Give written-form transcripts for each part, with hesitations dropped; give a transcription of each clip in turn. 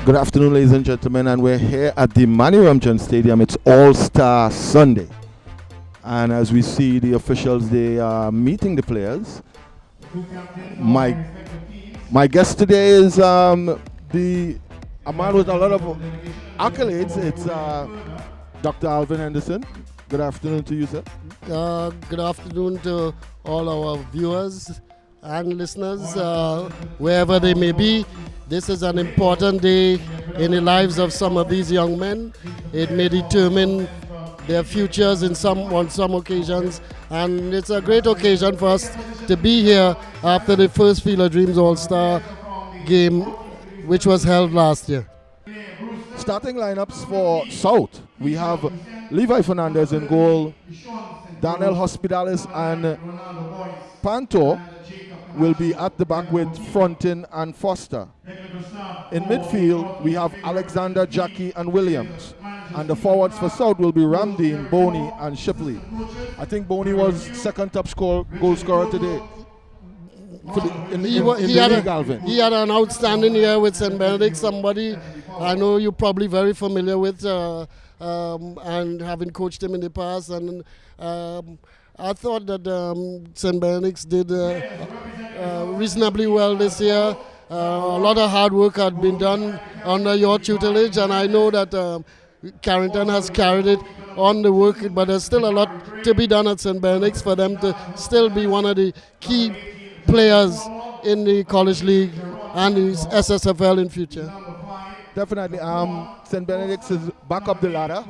Good afternoon, ladies and gentlemen, and we're here at the Mani Ramchandani Stadium. It's All-Star Sunday, and as we see the officials, they are meeting the players. My guest today is a man with a lot of accolades. It's Dr. Alvin Henderson. Good afternoon to you, sir. Good afternoon to all our viewers and listeners, wherever they may be. This is an important day in the lives of some of these young men. It may determine their futures on some occasions, and it's a great occasion for us to be here after the first Field of Dreams All-Star game, which was held last year. Starting lineups for South, we have Levi Fernandez in goal, Daniel Hospitalis and Panto will be at the back with Frontin and Foster. In midfield, we have Alexander, Jackie and Williams. And the forwards for South will be Ramdeen, Boney and Shipley. I think Boney was second top goal scorer today. He had an outstanding year with St. Benedict, somebody I know you're probably very familiar with and having coached him in the past. And I thought that St. Benedict's did reasonably well this year. A lot of hard work had been done under your tutelage, and I know that Carrington has carried it on the work, but there's still a lot to be done at St. Benedict's for them to still be one of the key players in the College League and the SSFL in future. Definitely. St. Benedict's is back up the ladder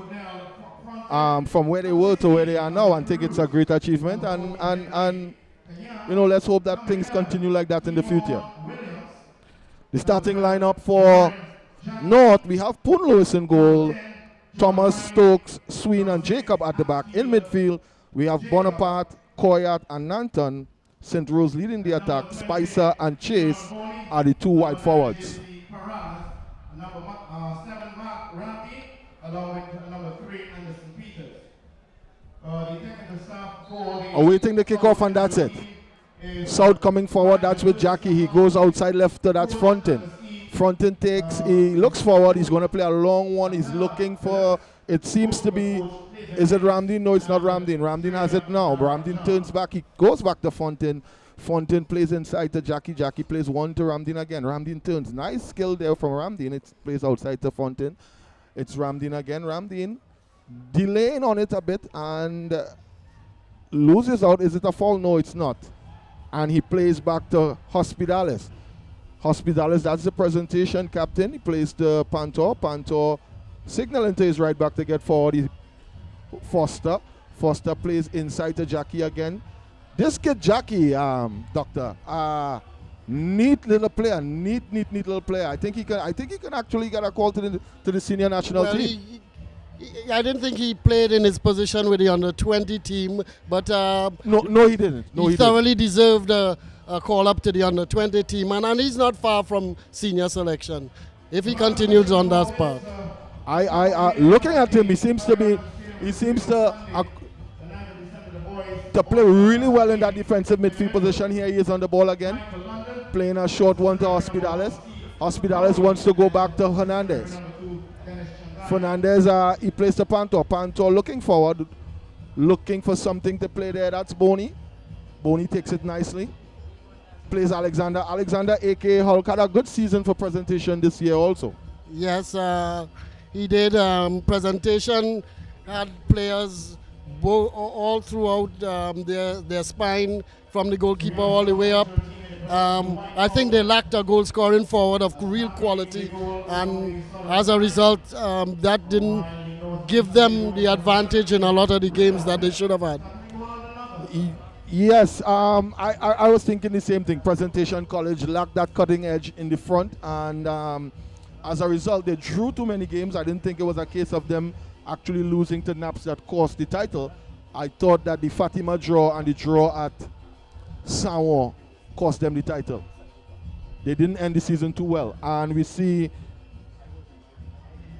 from where they were to where they are now. I think it's a great achievement, and you know, let's hope that things continue like that in the future. The starting lineup for North, we have Poon Lewis in goal, Thomas, Stokes, Sween and Jacob at the back. In midfield, we have Bonaparte, Coyat and Nanton. St. Rose leading the attack. Spicer and Chase are the two wide forwards. Awaiting the kickoff, and that's it. South coming forward, that's with Jackie. He goes outside left, that's Frontin. Frontin takes, he looks forward, he's going to play a long one. He's looking for, it seems to be, is it Ramdeen? No, it's not Ramdeen. Ramdeen has it now. Ramdeen turns back, he goes back to Frontin. Frontin plays inside to Jackie. Jackie plays one to Ramdeen again. Ramdeen turns. Nice skill there from Ramdeen. It plays outside to Frontin. It's Ramdeen again. Ramdeen delaying on it a bit and loses out. Is it a foul? No, it's not. And he plays back to Hospitalis. Hospitalis, that's the presentation captain. He plays to Panto. Panto signaling to his right back to get forward. Foster. Foster plays inside to Jackie again. This kid Jackie, Doctor, neat little player. Neat little player. I think he can actually get a call to the senior national team. I didn't think he played in his position with the under-20 team, but no, he didn't. He thoroughly deserved a call up to the under-20 team, and he's not far from senior selection if he continues on that path. I looking at him, he seems to play really well in that defensive midfield position. Here he is on the ball again, playing a short one to Hospitalis. Hospitalis wants to go back to Hernandez. Fernandez, he plays to Panto. Panto looking forward, looking for something to play there. That's Boney. Boney takes it nicely. Plays Alexander. Alexander, a.k.a. Hulk, had a good season for presentation this year also. Yes, he did. Presentation had players all throughout their spine, from the goalkeeper all the way up. I think they lacked a goal scoring forward of real quality, and as a result, that didn't give them the advantage in a lot of the games that they should have had. Yes, I was thinking the same thing. Presentation College lacked that cutting edge in the front, and as a result, they drew too many games. I didn't think it was a case of them actually losing to Naps that cost the title. I thought that the Fatima draw and the draw at Saint-Ouen cost them the title. They didn't end the season too well, and we see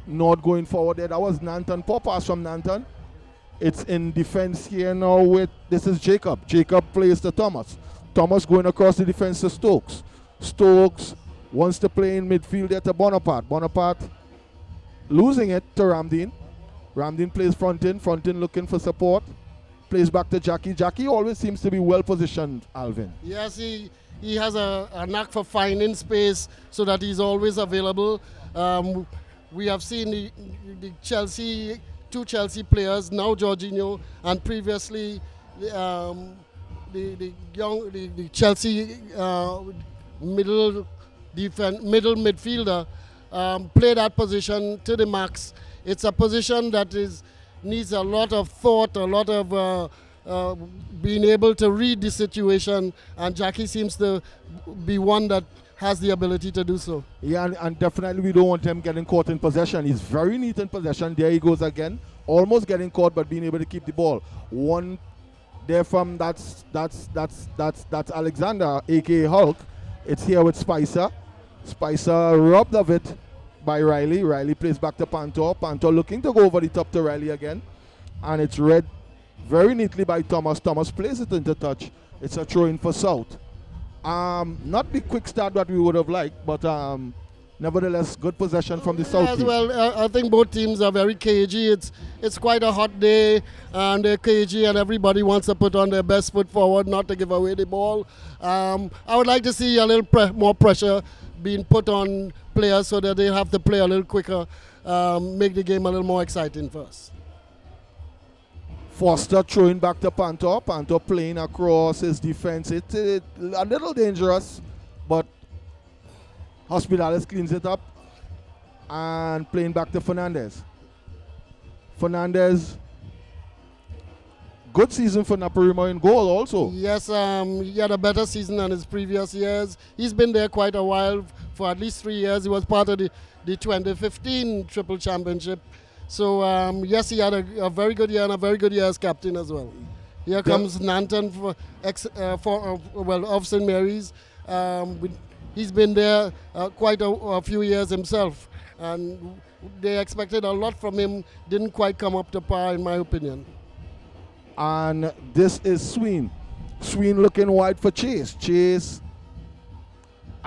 North going forward there. That was Nanton. Poor pass from Nanton. It's in defense here now with, this is Jacob. Jacob plays to Thomas. Thomas going across the defense to Stokes. Stokes Wants to play in midfield there to Bonaparte. Bonaparte losing it to Ramdeen. Ramdeen plays front in looking for support. Plays back to Jackie. Jackie always seems to be well positioned, Alvin. Yes, he has a knack for finding space so that he's always available. We have seen the Chelsea, two Chelsea players, now Jorginho, and previously the Chelsea middle midfielder play that position to the max. It's a position that needs a lot of thought, a lot of being able to read the situation, and Jackie seems to be one that has the ability to do so. Yeah, and definitely we don't want him getting caught in possession. He's very neat in possession. There he goes again, almost getting caught, but being able to keep the ball. One there from that's Alexander, aka Hulk. It's here with Spicer. Spicer robbed of it by Riley. Riley plays back to Pantor. Pantor looking to go over the top to Riley again, and it's read very neatly by Thomas. Thomas plays it into touch. It's a throw in for South. Not the quick start that we would have liked, but nevertheless, good possession from the South team. Well, I think both teams are very cagey. It's quite a hot day, and they're cagey, and everybody wants to put on their best foot forward, not to give away the ball. I would like to see a little more pressure being put on players so that they have to play a little quicker, make the game a little more exciting for us. Foster throwing back to Pantor. Pantor playing across his defense. It's a little dangerous, but Hospitales cleans it up and playing back to Fernandez. Fernandez, good season for Naparima in goal also. Yes, he had a better season than his previous years. He's been there quite a while, for at least 3 years. He was part of the 2015 Triple Championship. So, yes, he had a very good year and a very good year as captain as well. Here comes Nanton of St. Mary's. He's been there quite a few years himself, and they expected a lot from him. Didn't quite come up to par, in my opinion. And this is Sween. Sween looking wide for Chase. Chase,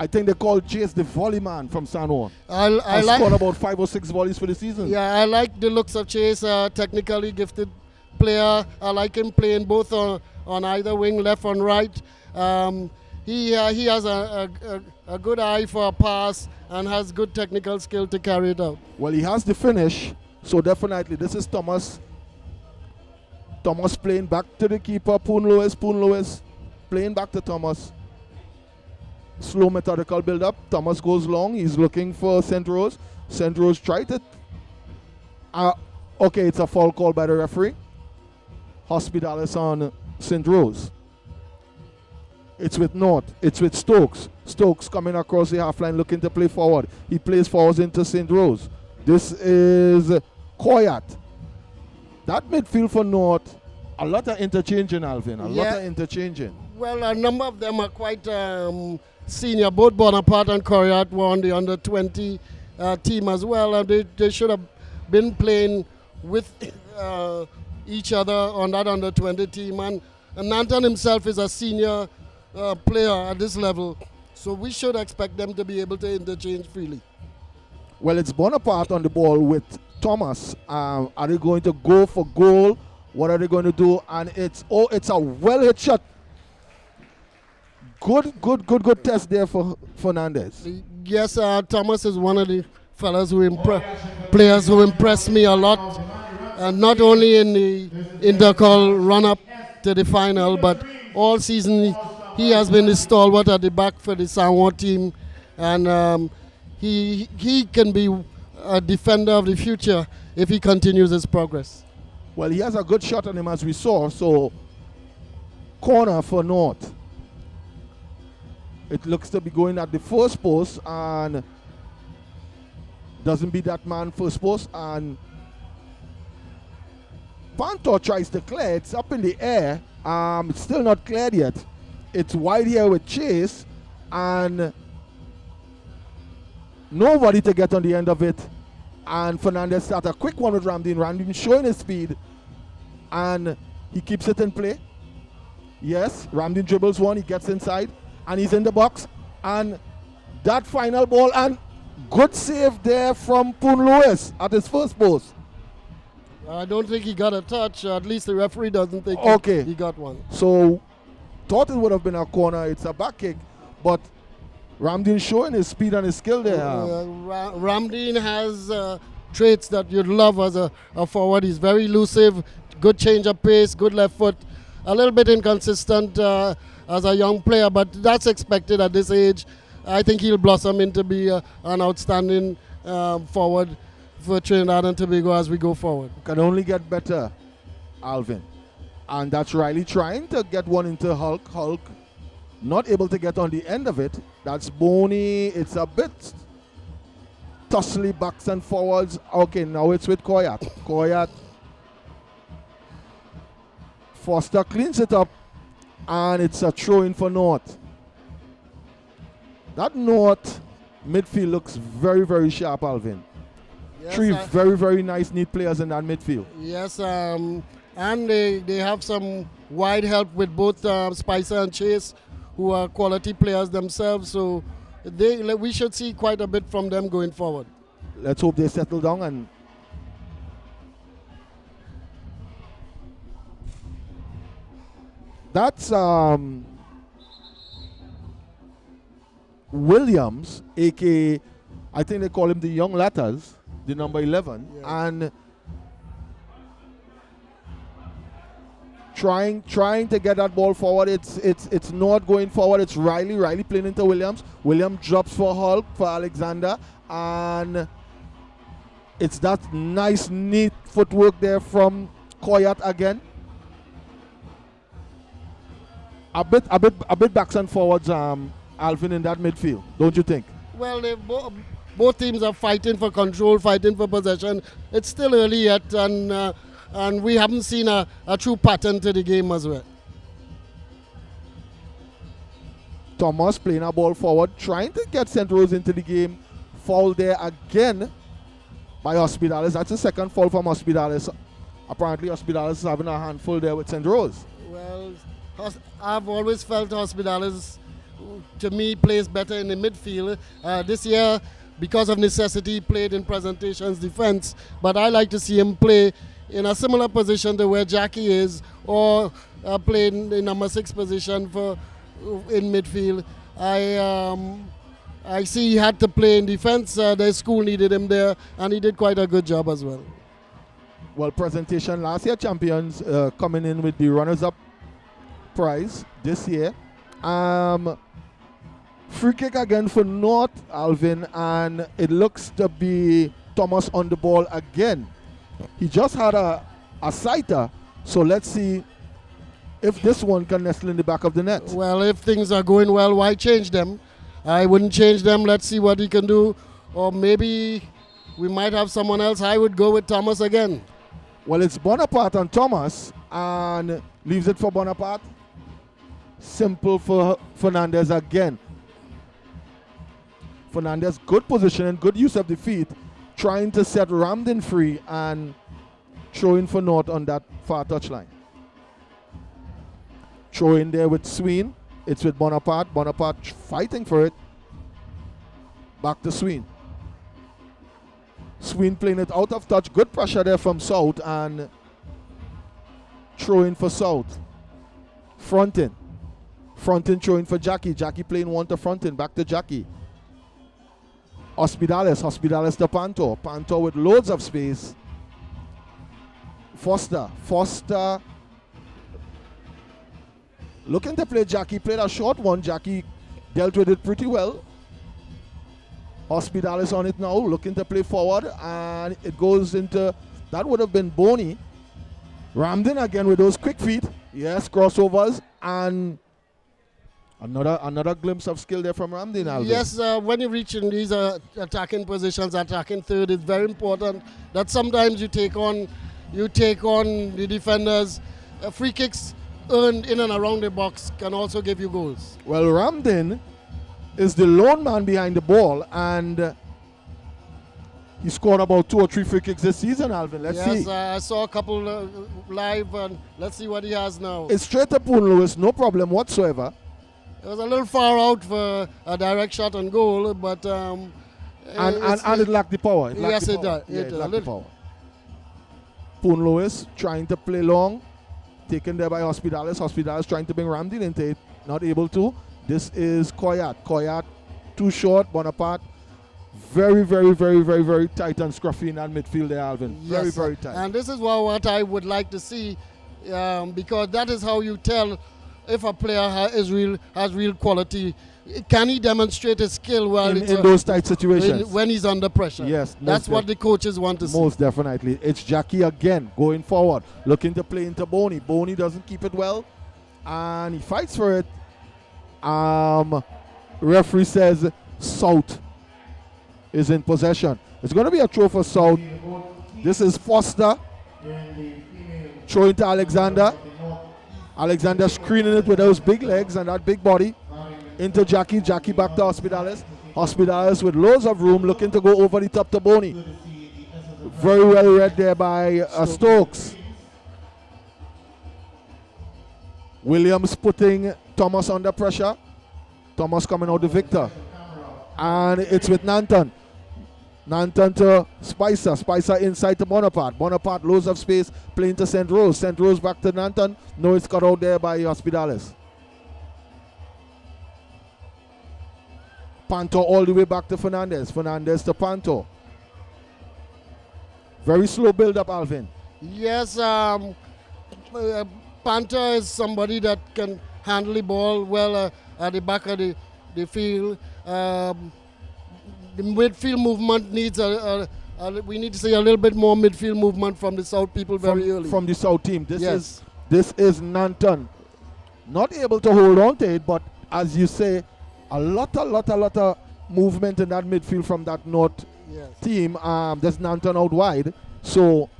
I think they call Chase the volley man from San Juan. I scored about 5 or 6 volleys for the season. Yeah, I like the looks of Chase, technically gifted player. I like him playing both on either wing, left and right. He has a good eye for a pass and has good technical skill to carry it out. Well, he has the finish, so definitely this is Thomas. Thomas playing back to the keeper, Poon Lewis playing back to Thomas. Slow methodical build up. Thomas goes long. He's looking for St. Rose. St. Rose tried it. Okay, it's a foul call by the referee. Hospitales on St. Rose. It's with North. It's with Stokes. Stokes coming across the half line looking to play forward. He plays forwards into St. Rose. This is Koyat. That midfield for North, a lot of interchanging, Alvin. A lot of interchanging. Well, a number of them are quite senior. Both Bonaparte and Koyat were on the under-20 team as well. And they should have been playing with each other on that under-20 team. And Nanton himself is a senior player at this level. So we should expect them to be able to interchange freely. Well, it's Bonaparte on the ball with Thomas. Are they going to go for goal? What are they going to do? And it's a well-hit shot. Good test there for Fernandez. Yes, Thomas is one of the players who impressed me a lot. Not only in the intercall run-up to the final, but all season he has been the stalwart at the back for the San Juan team. And he can be a defender of the future if he continues his progress. Well, he has a good shot on him as we saw. So, corner for North. It looks to be going at the first post and doesn't beat that man first post. And Pantor tries to clear. It's up in the air. It's still not cleared yet. It's wide here with Chase and nobody to get on the end of it. And Fernandez starts a quick one with Ramdeen. Ramdeen showing his speed and he keeps it in play. Yes, Ramdeen dribbles one, he gets inside and he's in the box. And that final ball, and good save there from Poon Lewis at his first post. I don't think he got a touch. At least the referee doesn't think he got one. So, thought it would have been a corner. It's a back kick, but Ramdeen showing his speed and his skill there. Ramdeen has traits that you'd love as a forward. He's very elusive, good change of pace, good left foot. A little bit inconsistent as a young player, but that's expected at this age. I think he'll blossom into be an outstanding forward for Trinidad and Tobago as we go forward. Can only get better, Alvin. And that's Riley trying to get one into Hulk. Hulk not able to get on the end of it. That's Boney. It's a bit tussly backs and forwards. Okay, now it's with Koyat. Koyat. Foster cleans it up, and it's a throw in for North. That North midfield looks very, very sharp, Alvin. Yes, Three very, very nice, neat players in that midfield. Yes, and they have some wide help with both Spicer and Chase, who are quality players themselves. So we should see quite a bit from them going forward. Let's hope they settle down. And that's Williams, aka I think they call him the Young Latters, the number 11, and trying to get that ball forward. It's not going forward. It's Riley playing into Williams. Williams drops for Hulk, for Alexander, and it's that nice, neat footwork there from Koyat again. A bit backs and forwards, Alvin, in that midfield, don't you think? Well, both teams are fighting for control, fighting for possession. It's still early yet, and we haven't seen a true pattern to the game as well. Thomas playing a ball forward, trying to get St. Rose into the game. Foul there again by Hospitales. That's the second foul from Hospitales. Apparently Hospitales is having a handful there with St. Rose. Well, I've always felt Hospitales, to me, plays better in the midfield. This year, because of necessity, he played in presentations defense, but I like to see him play in a similar position to where Jackie is, or playing in number 6 position in midfield. I see he had to play in defense. The school needed him there, and he did quite a good job as well. Well, presentation last year champions coming in with the runners-up prize this year. Free kick again for North, Alvin, and it looks to be Thomas on the ball again. He just had a sighter, so let's see if this one can nestle in the back of the net. Well, if things are going well, why change them? I wouldn't change them. Let's see what he can do. Or maybe we might have someone else. I would go with Thomas again. Well, it's Bonaparte and Thomas, and leaves it for Bonaparte. Simple for Fernandez again. Fernandez, good position and good use of the feet, trying to set Ramdeen free and throwing for North on that far touchline. Throw in there with Sween. It's with Bonaparte. Bonaparte fighting for it. Back to Sween. Sween playing it out of touch. Good pressure there from South, and throwing for South. Fronting. Fronting throwing for Jackie. Jackie playing one to Fronting. Back to Jackie. Hospitales to Panto. Panto with loads of space. Foster looking to play Jackie. Played a short one. Jackie dealt with it pretty well. Hospitales on it now, looking to play forward, and it goes into, that would have been Boney. Ramdeen again with those quick feet. Yes, crossovers, and another glimpse of skill there from Ramdeen, Alvin. Yes, when you reach in these attacking positions, attacking third, it's very important that sometimes you take on the defenders. Free kicks earned in and around the box can also give you goals. Well, Ramdeen is the lone man behind the ball, and he scored about 2 or 3 free kicks this season, Alvin. Let's see. Yes, I saw a couple live, and let's see what he has now. It's straight to Poon Lewis, no problem whatsoever. It was a little far out for a direct shot on goal, but and it lacked the power. Yes, it does. It lacked the power. Poon Lewis trying to play long, taken there by Hospitalis. Hospitalis trying to bring Ramdin into it, not able to. This is Koyat. Koyat too short. Bonaparte very, very, very, very, very tight and scruffy in that midfield there, Alvin. Very, yes, very tight. And this is what I would like to see, because that is how you tell if a player has real quality. Can he demonstrate his skill well in those tight situations when he's under pressure? Yes, that's what the coaches want to see. Most definitely. It's Jackie again going forward, looking to play into Boney. Boney doesn't keep it well, and he fights for it. Referee says South is in possession. It's going to be a throw for South. This is Foster throwing to Alexander. Alexander screening it with those big legs and that big body into Jackie. Jackie back to Hospitalis. Hospitalis with loads of room, looking to go over the top to Boney. Very well read there by Stokes. Williams putting Thomas under pressure. Thomas coming out the victor. And it's with Nanton. Nanton to Spicer. Spicer inside to Bonaparte. Bonaparte, loads of space, playing to St. Rose. St. Rose back to Nanton. No, it's cut out there by Hospitalis. Panto all the way back to Fernandez. Fernandez to Panto. Very slow build-up, Alvin. Yes, Panto is somebody that can handle the ball well at the back of the field. The midfield movement needs we need to see a little bit more midfield movement from the South people very early. From the South team. This is Nanton. Not able to hold on to it, but as you say, a lot of movement in that midfield from that North team. There's Nanton out wide. So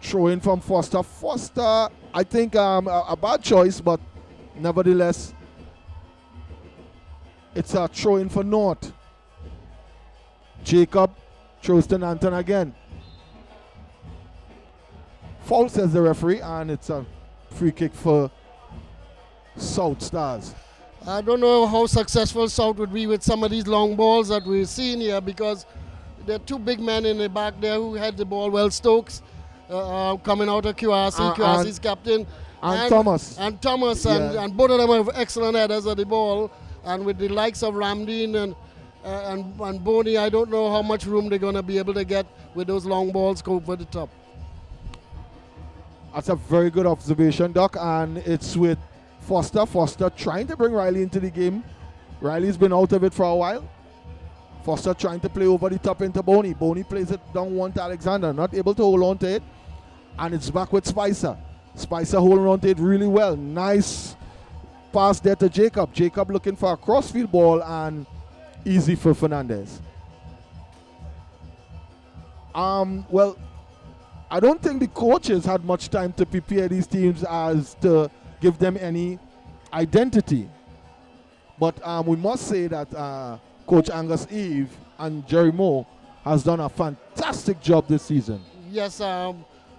throw in from Foster. Foster, I think a bad choice, but nevertheless, it's a throw in for North. Jacob throws to Nanton again. Foul, says the referee, and it's a free kick for South Stars. I don't know how successful South would be with some of these long balls that we're seeing here, because there are two big men in the back there who had the ball well. Stokes coming out of QRC, QRC's captain. And Thomas. And Thomas, and both of them have excellent headers of the ball. And with the likes of Ramdin and Boney, I don't know how much room they're going to be able to get with those long balls go over the top. That's a very good observation, Doc. And it's with Foster. Foster trying to bring Riley into the game. Riley's been out of it for a while. Foster trying to play over the top into Boney. Boney plays it down one to Alexander. Not able to hold on to it. And it's back with Spicer. Spicer holding on to it really well. Nice pass there to Jacob. Jacob looking for a crossfield ball, and easy for Fernandez. Well, I don't think the coaches had much time to prepare these teams as to give them any identity. But we must say that Coach Angus Eve and Jerry Moore has done a fantastic job this season. Yes,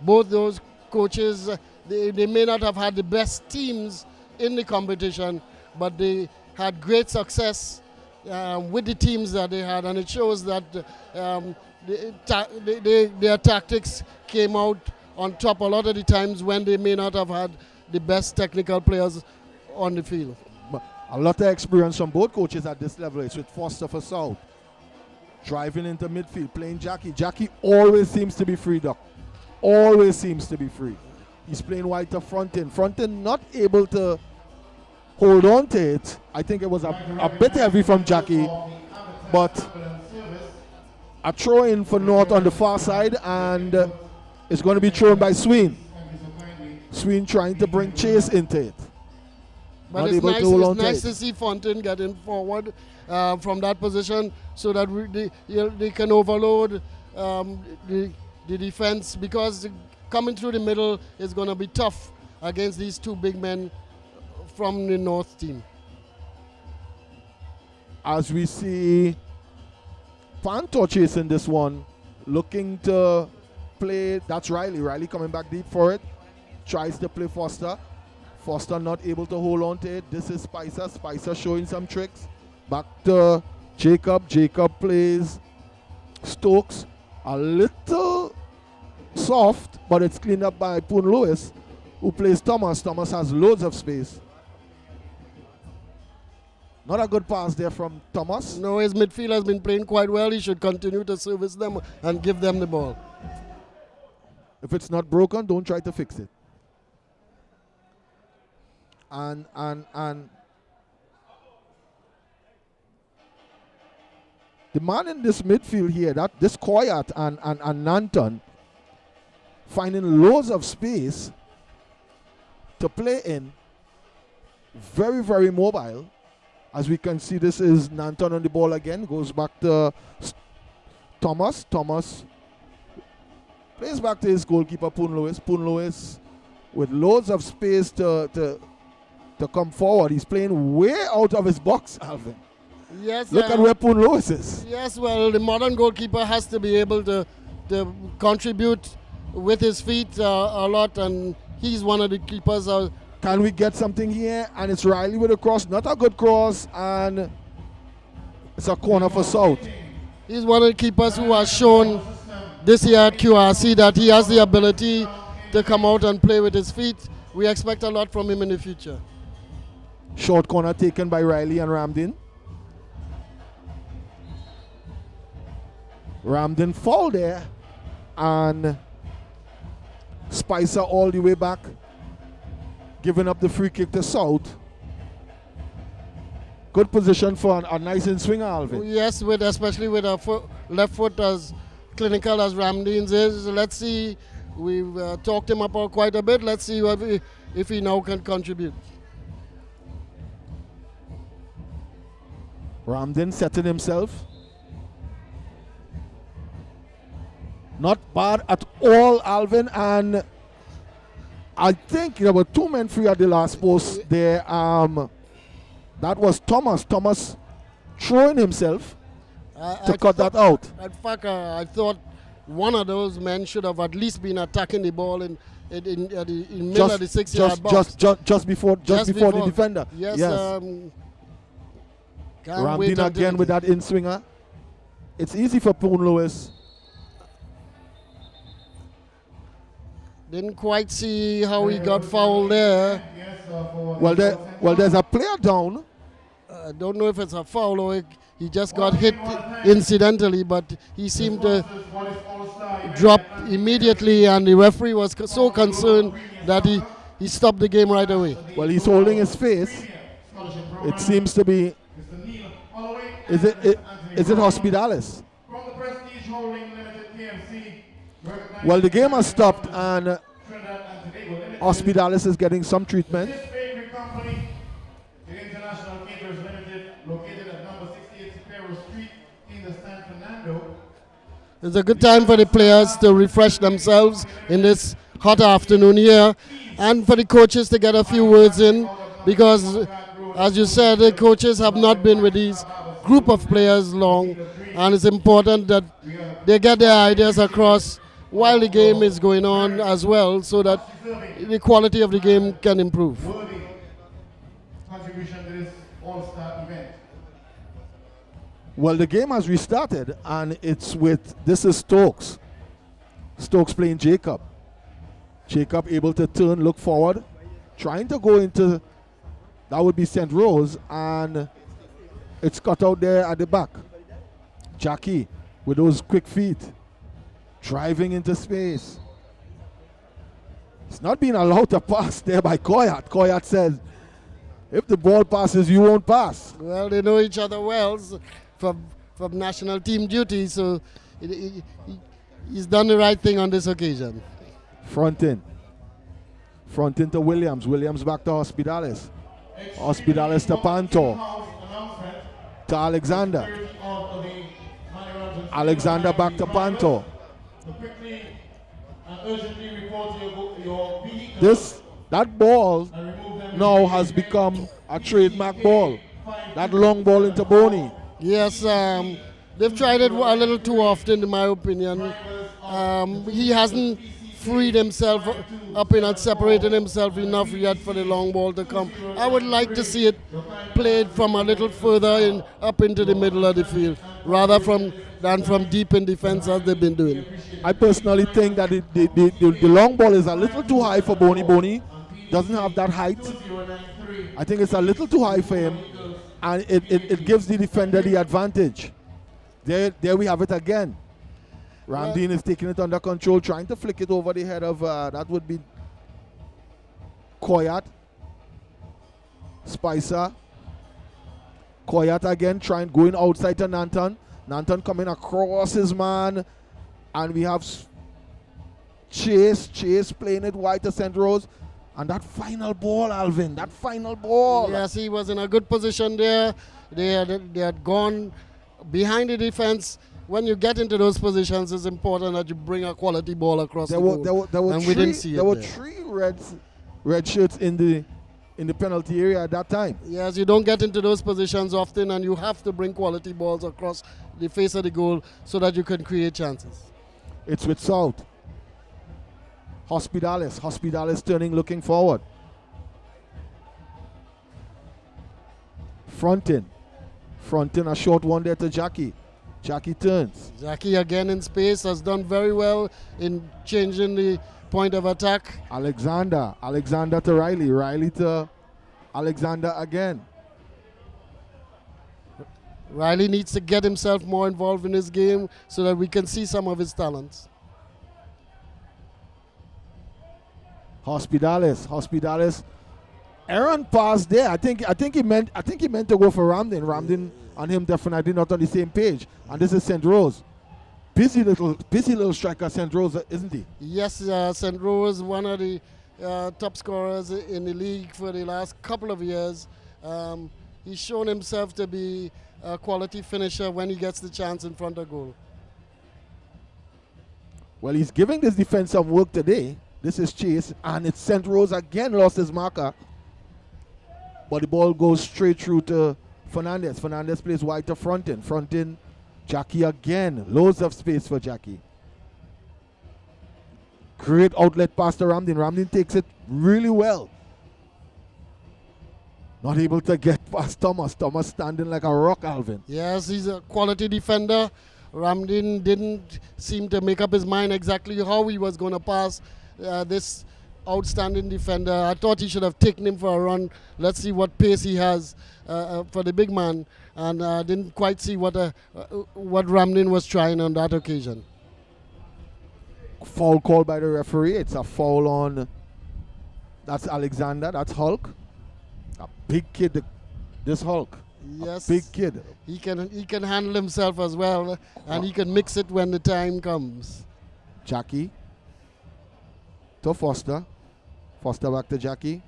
both those coaches, they may not have had the best teams in the competition, but they had great success with the teams that they had, and it shows that their tactics came out on top a lot of the times when they may not have had the best technical players on the field. But a lot of experience from both coaches at this level. It's with Foster for South. Driving into midfield, playing Jackie. Jackie always seems to be free, Doc. Always seems to be free. He's playing wide to Frontin. Frontin not able to hold on to it. I think it was a bit heavy from Jackie, but a throw in for North on the far side, and it's going to be thrown by Sween. Sween trying to bring Chase into it. But it's nice to see Fontaine getting forward from that position so that they can overload the defense, because coming through the middle is going to be tough against these two big men from the North team. As we see Panto chasing this one, looking to play, that's Riley. Riley coming back deep for it. Tries to play Foster. Foster not able to hold on to it. This is Spicer. Spicer showing some tricks. Back to Jacob. Jacob plays Stokes. A little soft, but it's cleaned up by Poon Lewis, who plays Thomas. Thomas has loads of space. Not a good pass there from Thomas. No, his midfield has been playing quite well. He should continue to service them and give them the ball. If it's not broken, don't try to fix it. And the man in this midfield here, this Koyat and Nanton, finding loads of space to play in. Very, very mobile. As we can see, this is Nanton on the ball again. Goes back to Thomas. Thomas plays back to his goalkeeper, Poon Lewis. Poon Lewis with loads of space to come forward. He's playing way out of his box, Alvin. Yes. Look at where Poon Lewis is. Yes, well, the modern goalkeeper has to be able to contribute with his feet a lot, and he's one of the keepers. Can we get something here? And it's Riley with a cross. Not a good cross, and it's a corner for South. He's one of the keepers who has shown this year at QRC that he has the ability to come out and play with his feet. We expect a lot from him in the future. Short corner taken by Riley and Ramdin. Ramdin fall there, and Spicer all the way back, giving up the free kick to South. Good position for a nice in swinger, Alvin. Yes, especially with a left foot as clinical as Ramdin's is. Let's see, we've talked him up quite a bit. Let's see if he now can contribute. Ramdin setting himself. Not bad at all, Alvin, and I think there were two men free at the last post there. That was Thomas. Thomas throwing himself to cut that out. In fact, I thought one of those men should have at least been attacking the ball in middle of the 6-yard box. Just before the defender. Yes. Ramdin again with that in-swinger. It's easy for Poon Lewis. Didn't quite see how he got fouled there. Well, there's a player down. I don't know if it's a foul or he just got hit incidentally, but he seemed to drop immediately, and the referee was so concerned that he stopped the game right away. Well, he's holding his face. It seems to be. Is it Hospitalis? Well, the game has stopped, and Hospitalis is getting some treatment. It's a good time for the players to refresh themselves in this hot afternoon here, and for the coaches to get a few words in, because, as you said, the coaches have not been with these group of players long, and it's important that they get their ideas across while the game is going on as well, so that the quality of the game can improve. Well, the game has restarted, and this is Stokes. Stokes playing Jacob. Jacob able to turn, look forward, trying to go into, that would be St. Rose, and it's cut out there at the back. Jackie with those quick feet, driving into space. It's not being allowed to pass there by Koyat. Koyat says, if the ball passes, you won't pass. Well, they know each other well from national team duty, so he's done the right thing on this occasion. Front in to Williams. Williams back to Hospitalis. Hospitalis to Panto. To Alexander. Alexander back to Panto. That ball now has become a trademark ball. That long ball into Boney. Yes, they've tried it a little too often, in my opinion. He hasn't freed himself up in and separated himself enough yet for the long ball to come. I would like to see it played from a little further in, up into the middle of the field, rather than from deep in defense as they've been doing. I personally think that the long ball is a little too high for Boney. Boney doesn't have that height. I think it's a little too high for him, and it gives the defender the advantage. There we have it again. Ramdeen is taking it under control, trying to flick it over the head of, that would be Koyat. Spicer. Koyat again, going outside to Nanton. Nanton coming across his man. And we have Chase playing it wide to St. Rose. And that final ball, Alvin, that final ball. Yes, he was in a good position there. They had gone behind the defense. When you get into those positions, it's important that you bring a quality ball across the goal. And we didn't see it. There were three red shirts in the penalty area at that time. Yes, you don't get into those positions often, and you have to bring quality balls across the face of the goal so that you can create chances. It's with South. Hospitalis turning, looking forward. Frontin, a short one there to Jackie. Jackie turns. Jackie again in space, has done very well in changing the point of attack. Alexander to Riley. Riley to Alexander again. Riley needs to get himself more involved in this game so that we can see some of his talents. Hospitalis. Aaron passed there. I think he meant to go for Ramdeen. Ramdeen and him definitely not on the same page. And this is St. Rose. Busy little striker, St. Rose, isn't he? Yes, St. Rose, one of the top scorers in the league for the last couple of years. He's shown himself to be a quality finisher when he gets the chance in front of goal. Well, he's giving this defense some work today. This is Chase, and it's St. Rose again lost his marker. But the ball goes straight through to Fernandez. Fernandez plays wide to Frontin. Jackie again. Loads of space for Jackie. Great outlet pass to Ramdeen. Ramdeen takes it really well. Not able to get past Thomas. Thomas standing like a rock, Alvin. Yes, he's a quality defender. Ramdeen didn't seem to make up his mind exactly how he was going to pass this outstanding defender. I thought he should have taken him for a run. Let's see what pace he has for the big man. And didn't quite see what Ramdeen was trying on that occasion. Foul called by the referee. It's a foul on, that's Alexander, that's Hulk. A big kid, this Hulk. Yes, a big kid. He can handle himself as well, and he can mix it when the time comes. Jackie to Foster. Foster back to Jackie.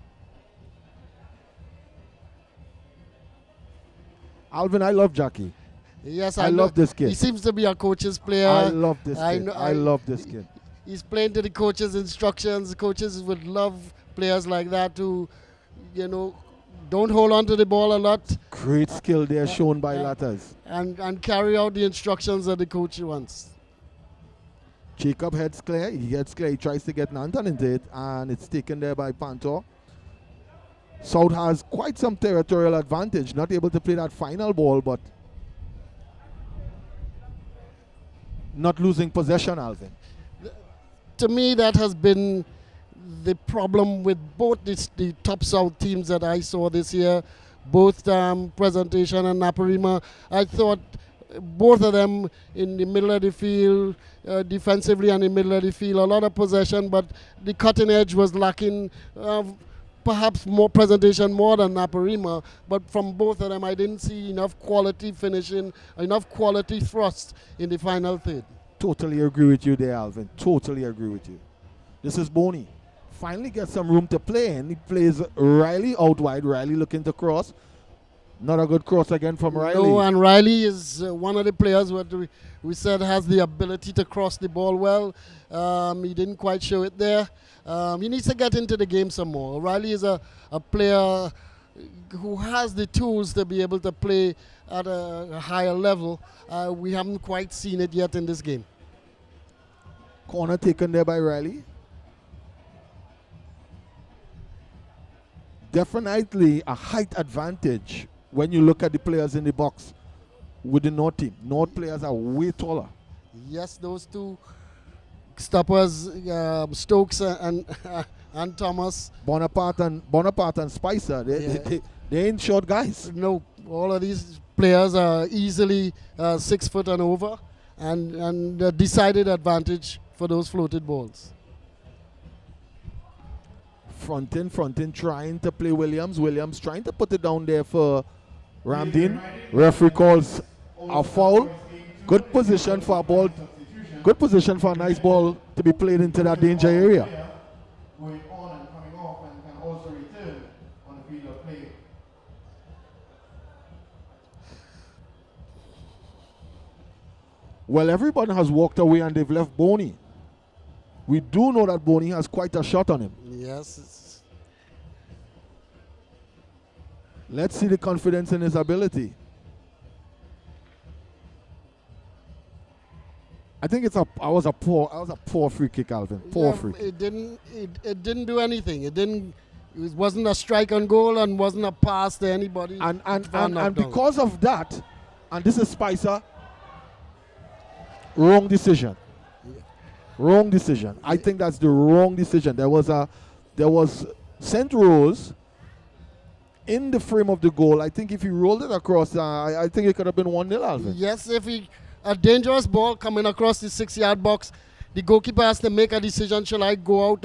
Alvin, I love Jackie. Yes, I love this kid. He seems to be a coach's player. I love this kid. I love this kid. He's playing to the coach's instructions. Coaches would love players like that who, don't hold on to the ball a lot. Great skill there shown by Latters. And carry out the instructions that the coach wants. Jacob heads clear. He gets clear. He tries to get Nanton into it, and it's taken there by Pantor. South has quite some territorial advantage. Not able to play that final ball, but not losing possession, Alvin. To me, that has been the problem with both the top South teams that I saw this year, both Presentation and Naparima. I thought both of them in the middle of the field, defensively and in the middle of the field, a lot of possession, but the cutting edge was lacking. Perhaps more Presentation more than Naparima, but from both of them I didn't see enough quality finishing, enough quality thrust in the final third. Totally agree with you there, Alvin. Totally agree with you. This is Boney. Finally gets some room to play, and he plays Riley out wide. Riley looking to cross. Not a good cross again from Riley. No, and Riley is one of the players what we said has the ability to cross the ball well. He didn't quite show it there. He needs to get into the game some more. Riley is a player who has the tools to be able to play at a higher level. We haven't quite seen it yet in this game. Corner taken there by Riley. definitely a height advantage when you look at the players in the box with the North team. North players are way taller. Yes, those two stoppers, Stokes and Thomas. Bonaparte and Spicer, they ain't short guys. No, all of these players are easily 6 foot and over, and a decided advantage for those floated balls. Frontin trying to play Williams. Williams trying to put it down there for Ramdin. Referee calls a foul. Good position for a ball. Good position for a nice ball to be played into that danger area. Going on and coming off and can also return on the field of play. Well, everybody has walked away and they've left Boney. We do know that Boney has quite a shot on him. Yes. Let's see the confidence in his ability. I think I was a poor free kick, Alvin. Poor free kick. It didn't do anything. It wasn't a strike on goal and wasn't a pass to anybody. And because of that, and this is Spicer, wrong decision. Wrong decision. I think that's the wrong decision. There was St. Rose in the frame of the goal. I think if he rolled it across, I think it could have been 1-0, Alvin. Yes, a dangerous ball coming across the 6-yard box, the goalkeeper has to make a decision. Shall I go out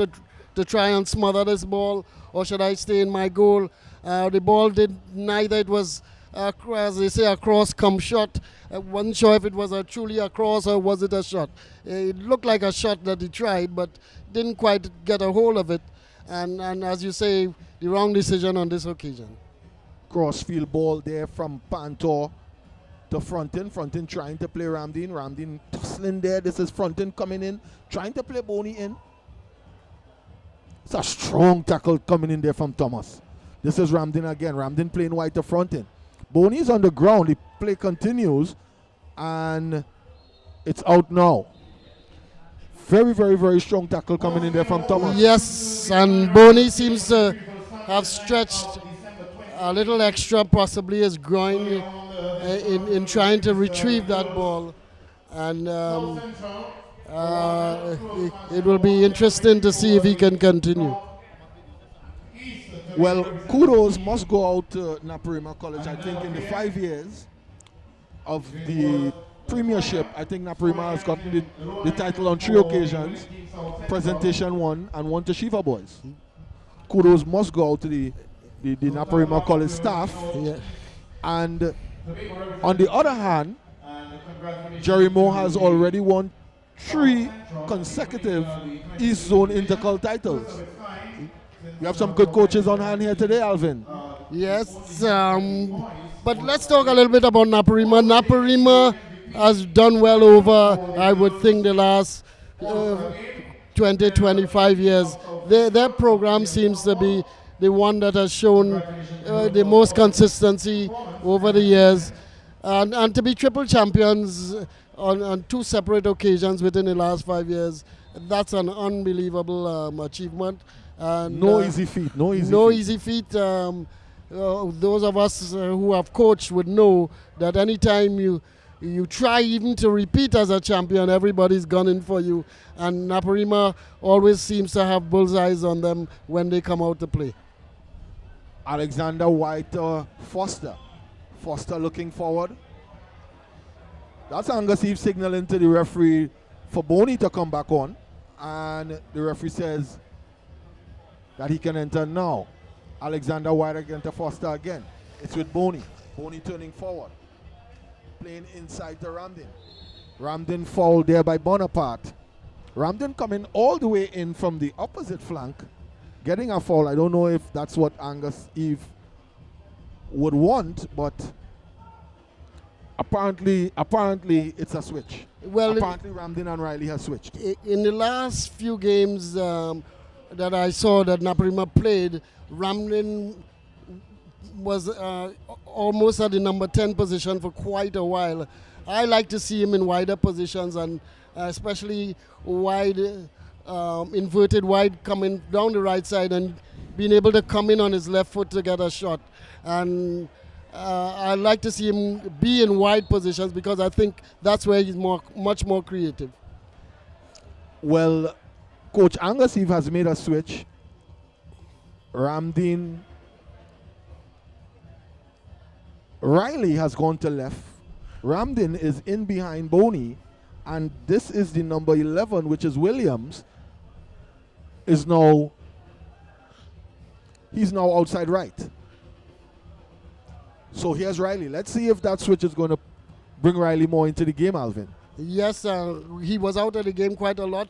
to try and smother this ball, or should I stay in my goal? The ball did neither. It was, as they say, a cross come shot. I wasn't sure if it was truly a cross or was it a shot. It looked like a shot that he tried, but didn't quite get a hold of it. And as you say, the wrong decision on this occasion. Crossfield ball there from Pantor to Frontin. Frontin trying to play Ramdin. Ramdin tussling there. This is Frontin coming in, trying to play Boney in. It's a strong tackle coming in there from Thomas. This is Ramdin again. Ramdin playing wide to Frontin. Boney is on the ground. The play continues, and it's out now. Very, very, very strong tackle coming in there from Thomas. Yes, and Boney seems to have stretched a little extra, possibly his groin, in trying to retrieve that ball. And it will be interesting to see if he can continue. Well, kudos must go out to Naparima College. I think in the 5 years of the Premiership, I think Naparima has gotten the title on 3 occasions. Presentation 1 and 1 to Shiva Boys. Kudos must go out to the Naparima College staff. Yeah. And on the other hand, Jerry Moore has already won 3 consecutive East Zone Intercol titles. We have some good coaches on hand here today, Alvin. Yes, but let's talk a little bit about Naparima. Naparima has done well over, I would think, the last 20, 25 years. Their program seems to be the one that has shown the most consistency over the years. And to be triple champions on 2 separate occasions within the last 5 years, that's an unbelievable achievement. And, no easy feat. Easy feat. Those of us who have coached would know that anytime you try even to repeat as a champion, everybody's gunning for you. And Naparima always seems to have bullseyes on them when they come out to play. Alexander White, Foster. Foster looking forward. That's Angus Eve signaling to the referee for Boney to come back on. And the referee says that he can enter now. Alexander White against Foster again. It's with Boney. Boney turning forward. Playing inside to Ramdin. Ramdin fouled there by Bonaparte. Ramdin coming all the way in from the opposite flank, getting a foul. I don't know if that's what Angus Eve would want, but apparently it's a switch. Well, apparently Ramdin and Riley have switched. In the last few games that I saw that Naparima played, Ramdin was almost at the number 10 position for quite a while. I like to see him in wider positions, and especially wide, inverted wide, coming down the right side and being able to come in on his left foot to get a shot. And I like to see him be in wide positions because I think that's where he's much more creative. Well, Coach Angus Eve has made a switch. Ramdeen Riley has gone to left. Ramdeen is in behind Boney, and this is the number 11, which is Williams. He's now outside right. So here's Riley. Let's see if that switch is going to bring Riley more into the game, Alvin. Yes, he was out of the game quite a lot.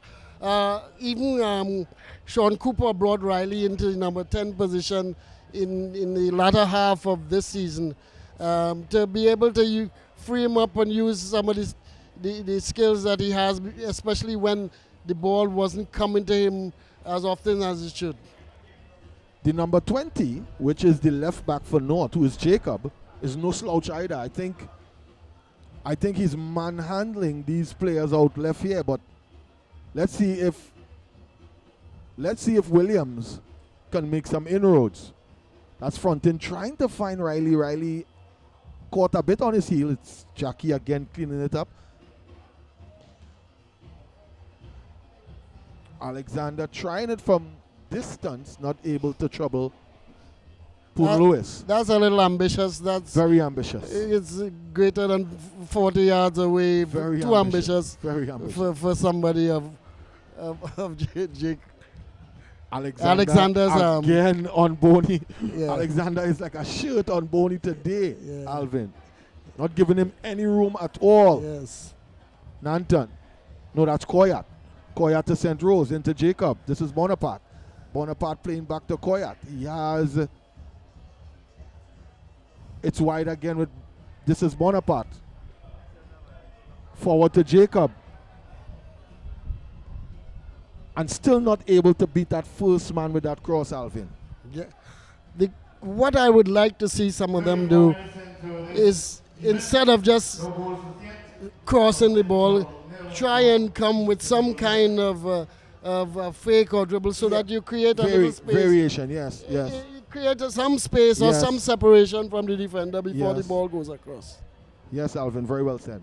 Even Sean Cooper brought Riley into the number 10 position in the latter half of this season to be able to free him up and use some of the skills that he has, especially when the ball wasn't coming to him as often as it should. The number 20, which is the left back for North, who is Jacob, is no slouch either. I think he's manhandling these players out left here, but let's see if Williams can make some inroads. That's Frontin trying to find Riley. Riley caught a bit on his heel. It's Jackie again cleaning it up. Alexander trying it from distance, not able to trouble Poon Lewis. That's a little ambitious. That's very ambitious. It's greater than 40 yards away. Very too ambitious. Very ambitious for somebody of Jake. Alexander's again on Boney. Yeah. Alexander is like a shirt on Boney today, yeah. Alvin. Not giving him any room at all. Yes. Nanton. No, that's Koyat. Koyat to St. Rose, into Jacob. This is Bonaparte. Bonaparte playing back to Koyat. He has... It's wide again with... This is Bonaparte. Forward to Jacob. And still not able to beat that first man with that cross, Alvin. Yeah. What I would like to see some of them do is, instead of just crossing the ball, try and come with some kind of fake or dribble so that you create a little space. Variation, yes, yes. You create some space or some separation from the defender before the ball goes across. Yes, Alvin, very well said.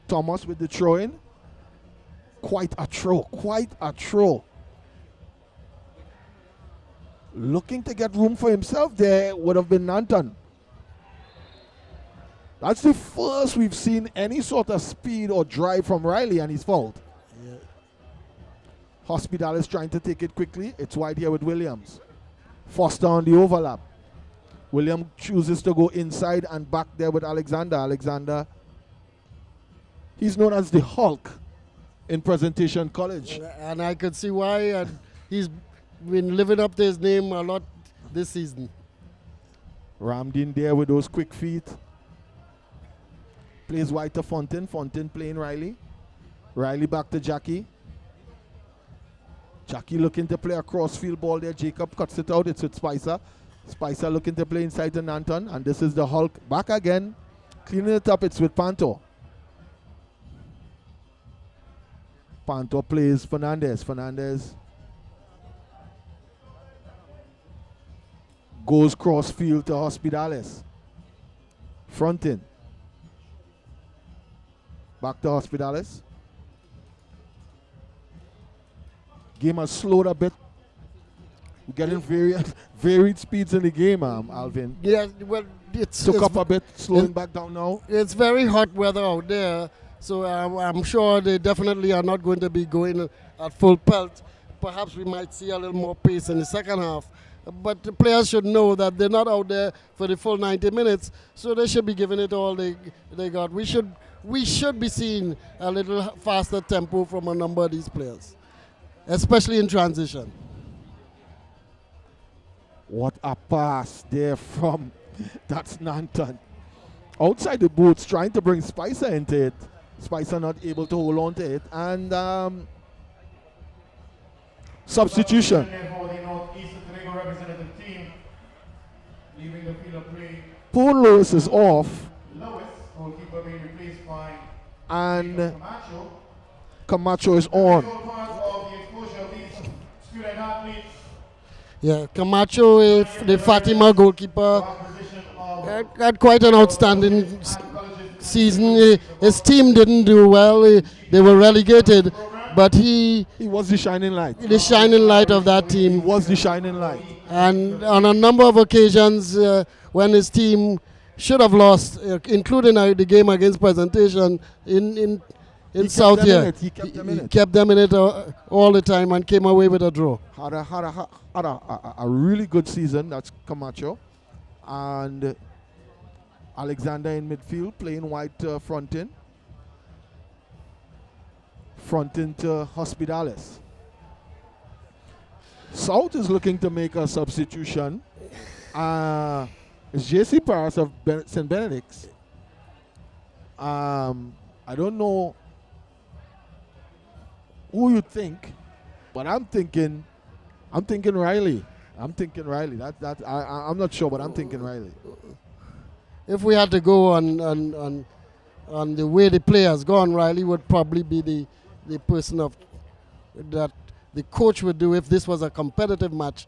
Thomas with the throw-in. Quite a throw. Looking to get room for himself there would have been Nanton. That's the first we've seen any sort of speed or drive from Riley, and he's fouled. Yeah. Hospital is trying to take it quickly. It's wide here with Williams. Foster on the overlap. Williams chooses to go inside and back there with Alexander. Alexander, he's known as the Hulk in Presentation College. And I could see why, and he's been living up to his name a lot this season. Ramdeen there with those quick feet. Plays wide to Fontaine. Fontaine playing Riley. Riley back to Jackie. Jackie looking to play a crossfield ball there. Jacob cuts it out. It's with Spicer. Spicer looking to play inside to Nanton. And this is the Hulk back again. Cleaning it up. It's with Panto. Panto plays Fernandez. Fernandez goes cross field to Hospitales. Frontin. Back to Hospitales. Game has slowed a bit. We're getting varied speeds in the game, Alvin. Yeah, well, it's took up a bit, slowing back down now. It's very hot weather out there. So I'm sure they definitely are not going to be going at full pelt. Perhaps we might see a little more pace in the second half. But the players should know that they're not out there for the full 90 minutes, so they should be giving it all they got. We should be seeing a little faster tempo from a number of these players, especially in transition. What a pass there from, that's Nanton. Outside the boots, trying to bring Spicer into it. Spicer not able to hold on to it. And substitution. Poon Lewis is off. And Camacho is on. Yeah, Camacho, the Fatima goalkeeper, had quite an outstanding season. His team didn't do well. They were relegated, but He was the shining light. the shining light of that He team. was the shining light. And on a number of occasions when his team should have lost, including the game against Presentation in He South kept them in here, it. He kept them in it. kept them in it all the time and came away with a draw. Had a really good season. That's Camacho. And Alexander in midfield playing white fronting. Fronting to Hospitales. South is looking to make a substitution. It's JC Paris of St. Benedict's. I don't know who you think, but I'm thinking Riley. I'm not sure, but I'm thinking Riley. If we had to go on the way the play has gone, Riley would probably be the person that the coach would do if this was a competitive match.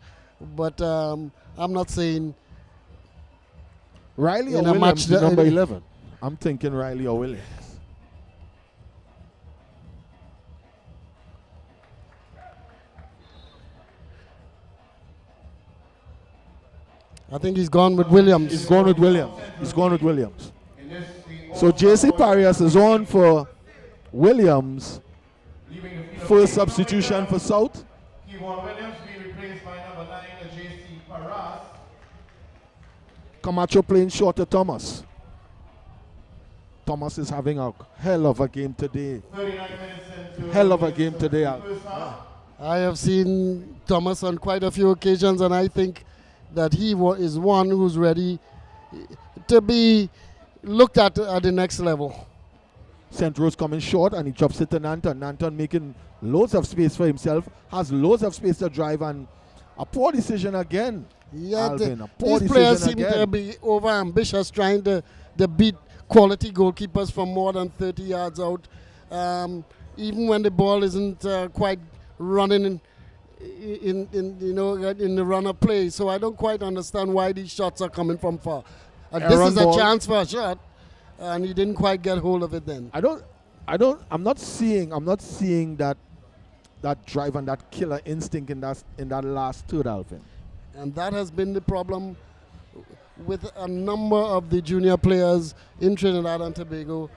But I'm not saying Riley or in a Williams, match number 11. I'm thinking Riley or Williams. I think he's gone with Williams. He's gone with Williams. So JC Parias is on for Williams. First substitution for South. Kevon Williams be replaced by number 9, JC Paras. Camacho playing short to Thomas. Thomas is having a hell of a game today. 39 minutes into Hell of a game today. first half. I have seen Thomas on quite a few occasions, and I think that he is one who's ready to be looked at the next level. St. Rose coming short and he drops it to Nanton. Nanton making loads of space for himself, has loads of space to drive, and a poor decision again. Yeah, Alvin, a poor these players decision seem to again. be over ambitious, trying to beat quality goalkeepers from more than 30 yards out. Even when the ball isn't quite running in the run of play. So I don't quite understand why these shots are coming from far. This is a ball. chance for a shot, and he didn't quite get hold of it then. I'm not seeing that drive and that killer instinct in that last third, Alvin. And that has been the problem with a number of the junior players in Trinidad and Tobago,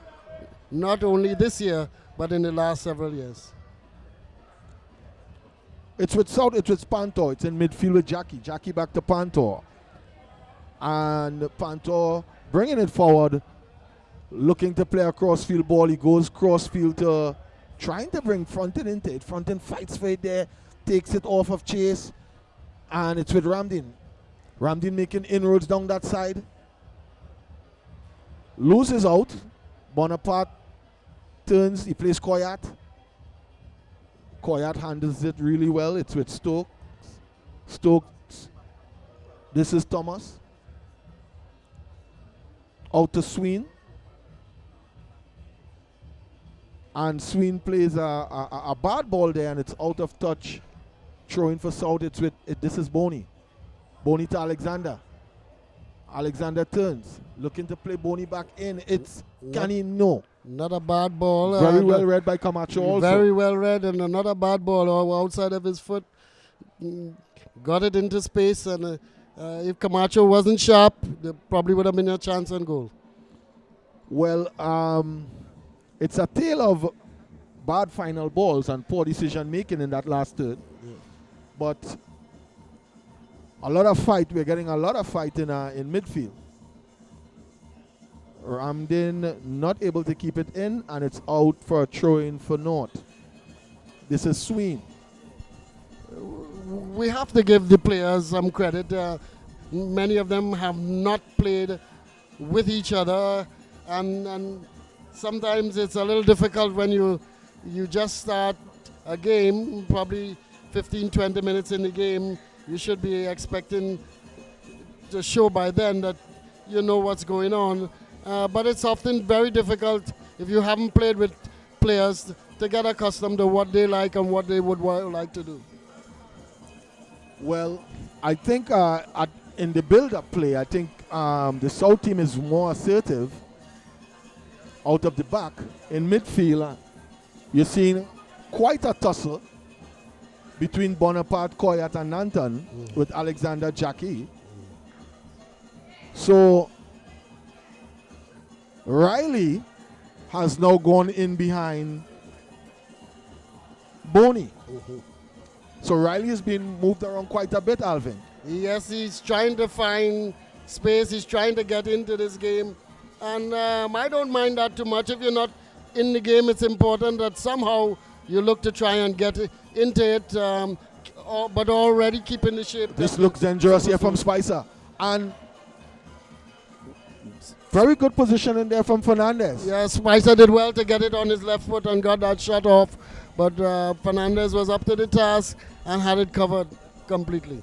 not only this year, but in the last several years. It's with South, it's with Pantor. It's in midfield with Jackie. Jackie back to Pantor. And Pantor bringing it forward, looking to play a crossfield ball. He goes crossfield to trying to bring Frontin into it. Frontin fights for it there, takes it off of Chase, and it's with Ramdin. Ramdin making inroads down that side. Loses out. Bonaparte turns, he plays Koyat. Koyat handles it really well. It's with Stokes. Stokes. This is Thomas. Out to Sween. And Sween plays a bad ball there, and it's out of touch. Throwing for South. This is Boney. Boney to Alexander. Alexander turns. Looking to play Boney back in. It's Canny, no. Not a bad ball. Very well read by Camacho also. Very well read, and another bad ball outside of his foot. Got it into space, and if Camacho wasn't sharp, there probably would have been a chance on goal. Well, it's a tale of bad final balls and poor decision making in that last third. Yeah. But a lot of fight. We're getting a lot of fight in midfield. Ramdin not able to keep it in, and it's out for a throw-in for North. This is Sween. We have to give the players some credit. Many of them have not played with each other, and sometimes it's a little difficult when you just start a game, probably 15-20 minutes in the game. You should be expecting to show by then that you know what's going on. But it's often very difficult if you haven't played with players to get accustomed to what they like and what they would like to do. Well, I think in the build-up play, I think the South team is more assertive out of the back. In midfield, you're seeing quite a tussle between Bonaparte, Koyat, and Nanton with Alexander Jackie. So Riley has now gone in behind Boney. So Riley has been moved around quite a bit, Alvin. Yes, he's trying to find space. He's trying to get into this game. And I don't mind that too much. If you're not in the game, it's important that somehow you look to try and get into it, but already keeping the shape. This looks dangerous here from Spicer. And very good position in there from Fernandez. Yeah, Spicer did well to get it on his left foot and got that shot off. But Fernandez was up to the task and had it covered completely.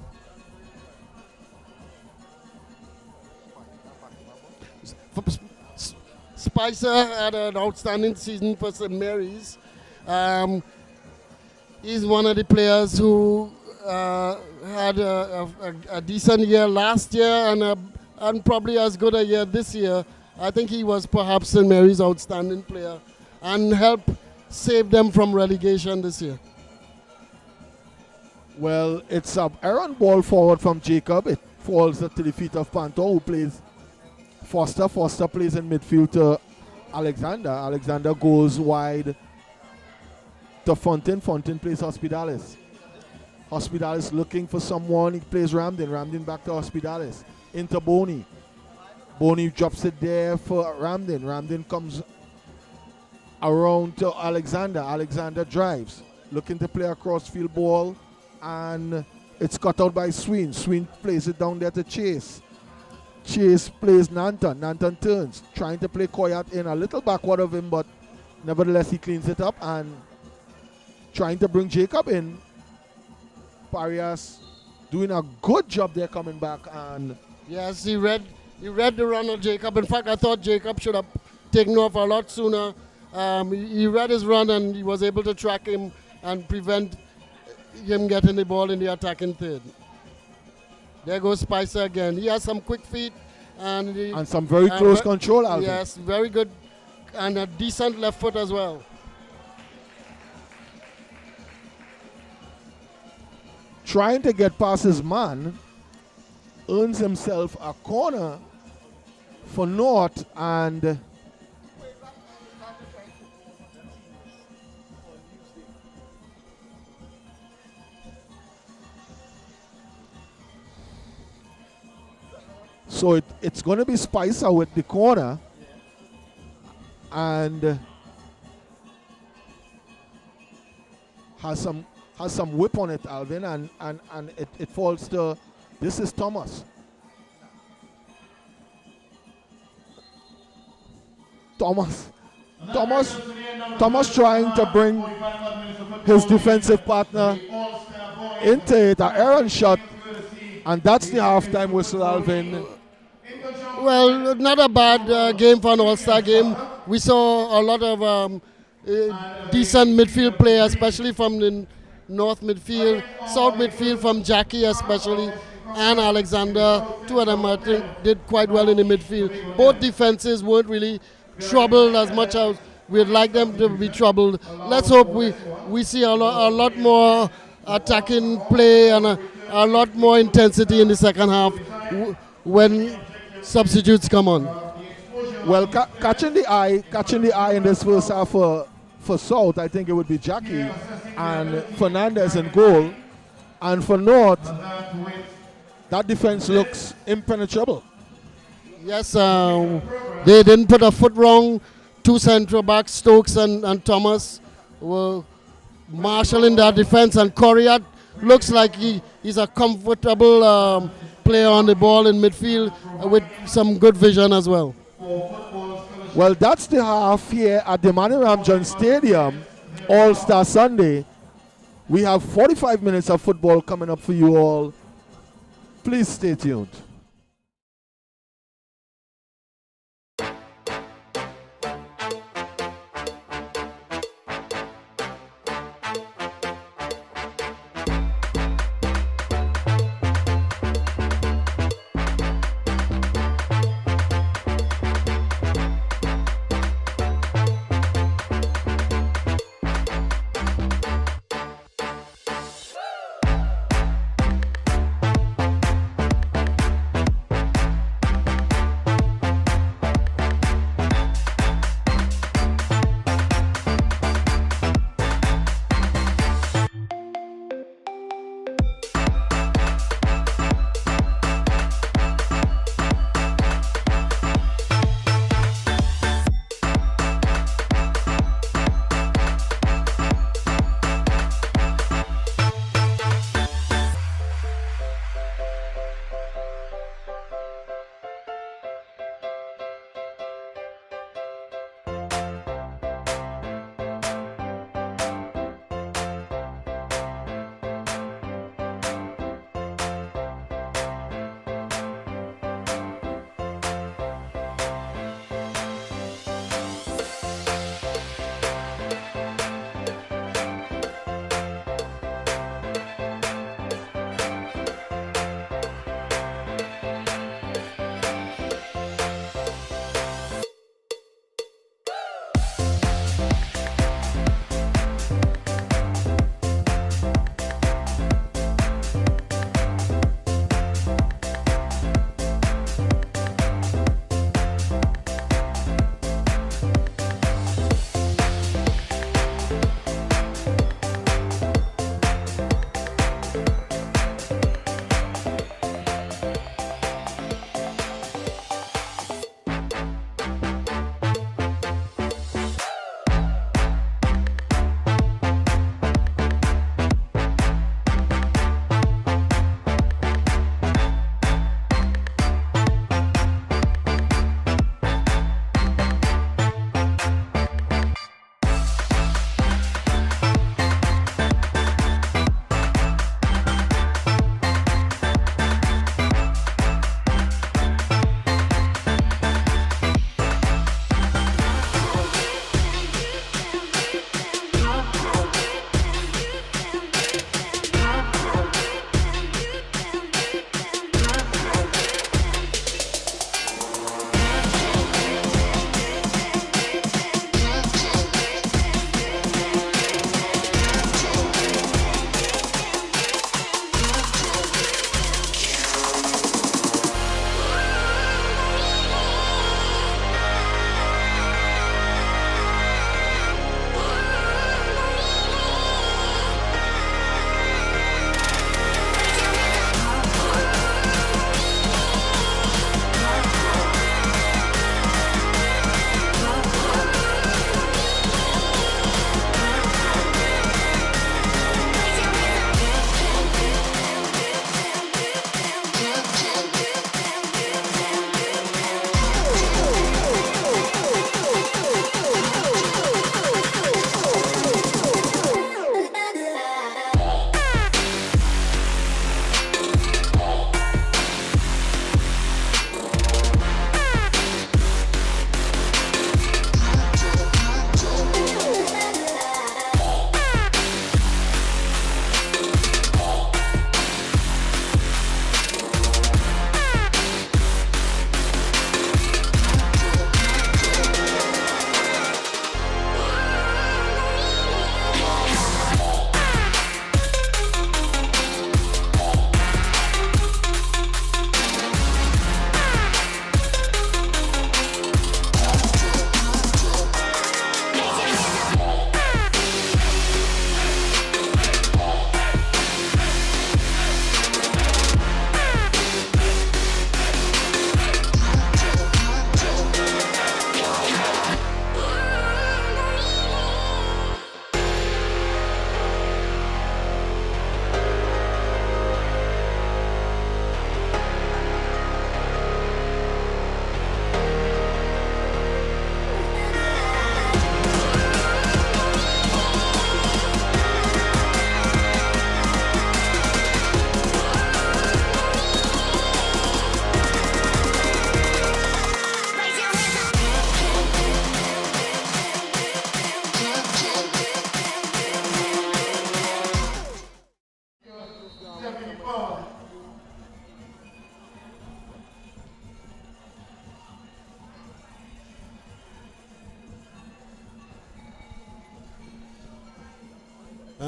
Spicer had an outstanding season for St. Mary's. He's one of the players who had a decent year last year and probably as good a year this year. I think he was perhaps St. Mary's outstanding player and helped save them from relegation this year. Well, it's an errant ball forward from Jacob. It falls to the feet of Panto, who plays Foster. Foster plays in midfield to Alexander. Alexander goes wide to Fontaine. Fontaine plays Hospitalis. Hospitalis looking for someone. He plays Ramdin. Ramdin back to Hospitalis. Into Boney. Boney drops it there for Ramdin. Ramdin comes around to Alexander. Alexander drives. Looking to play a crossfield ball. And it's cut out by Sween. Sween plays it down there to Chase. Chase plays Nanton. Nanton turns. Trying to play Koyat in a little backward of him, but nevertheless he cleans it up and trying to bring Jacob in. Parias doing a good job there coming back. And yes, he read the run of Jacob. In fact, I thought Jacob should have taken off a lot sooner. He read his run and he was able to track him and prevent him getting the ball in the attacking third. There goes Spicer again. He has some quick feet and some very close control, Alvin. Yes, very good and a decent left foot as well. Trying to get past his man, earns himself a corner for North, and so it's going to be Spicer with the corner, and has some whip on it, Alvin, and it falls to, this is Thomas. Thomas trying to bring his defensive partner into it, an errant shot, and that's the halftime whistle, Alvin. Well, not a bad game for an all-star game. We saw a lot of decent midfield play, especially from the North midfield, South midfield from Jackie especially, and Alexander. Two of them, I think, did quite well in the midfield. Both defenses weren't really troubled as much as we'd like them to be troubled. Let's hope we see a lot more attacking play and a lot more intensity in the second half when substitutes come on. Well, catching the eye in this first half for South, I think it would be Jackie and Fernandez in goal. And for North, that defense looks impenetrable. Yes, they didn't put a foot wrong. Two central backs, Stokes and Thomas, were marshalling their defense. And Koryat looks like he's a comfortable player on the ball in midfield with some good vision as well. Well, that's the half here at the Manny Ramjohn Stadium, All-Star Sunday. We have 45 minutes of football coming up for you all. Please stay tuned.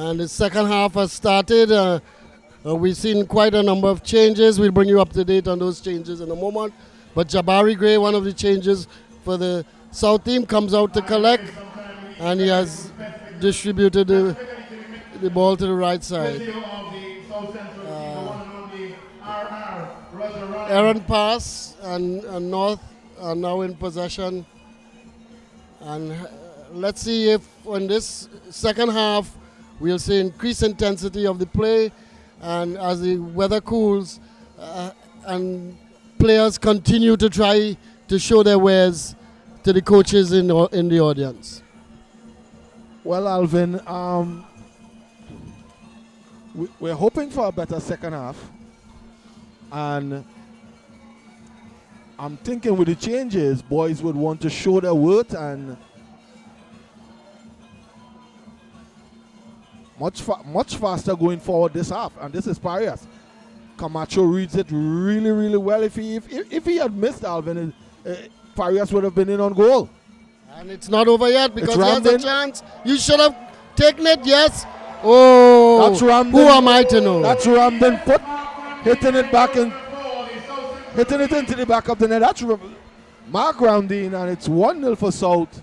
And the second half has started. We've seen quite a number of changes. We'll bring you up to date on those changes in a moment. But Jabari Gray, one of the changes for the South team, comes out to collect, and he has distributed the ball to the right side. Errant pass, and North are now in possession. And let's see if in this second half we'll see increased intensity of the play, and as the weather cools and players continue to try to show their wares to the coaches in the audience. Well, Alvin, we're hoping for a better second half, and I'm thinking with the changes, boys would want to show their worth and much faster going forward this half. And this is Parias. Camacho reads it really, really well. If he had missed, Alvin, Parias would have been in on goal. And it's not over yet because he has a chance. You should have taken it, yes. Oh, that's Ramden. Who am I to know? That's Ramden hitting it back and hitting it into the back of the net. That's Mark Ramden, and it's 1-0 for South.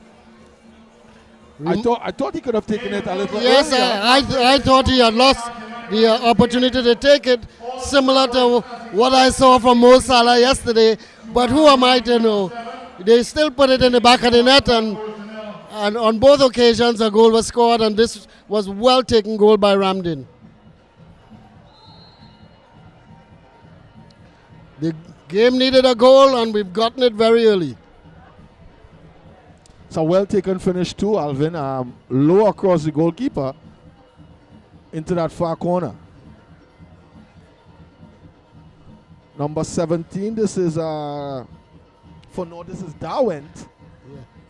I thought he could have taken it a little earlier. I thought he had lost the opportunity to take it, similar to what I saw from Mo Salah yesterday. But who am I to know? They still put it in the back of the net, and on both occasions a goal was scored, and this was well taken goal by Ramden. The game needed a goal, and we've gotten it very early. It's a well taken finish too, Alvin. Low across the goalkeeper into that far corner. Number 17, this is this is Darwent.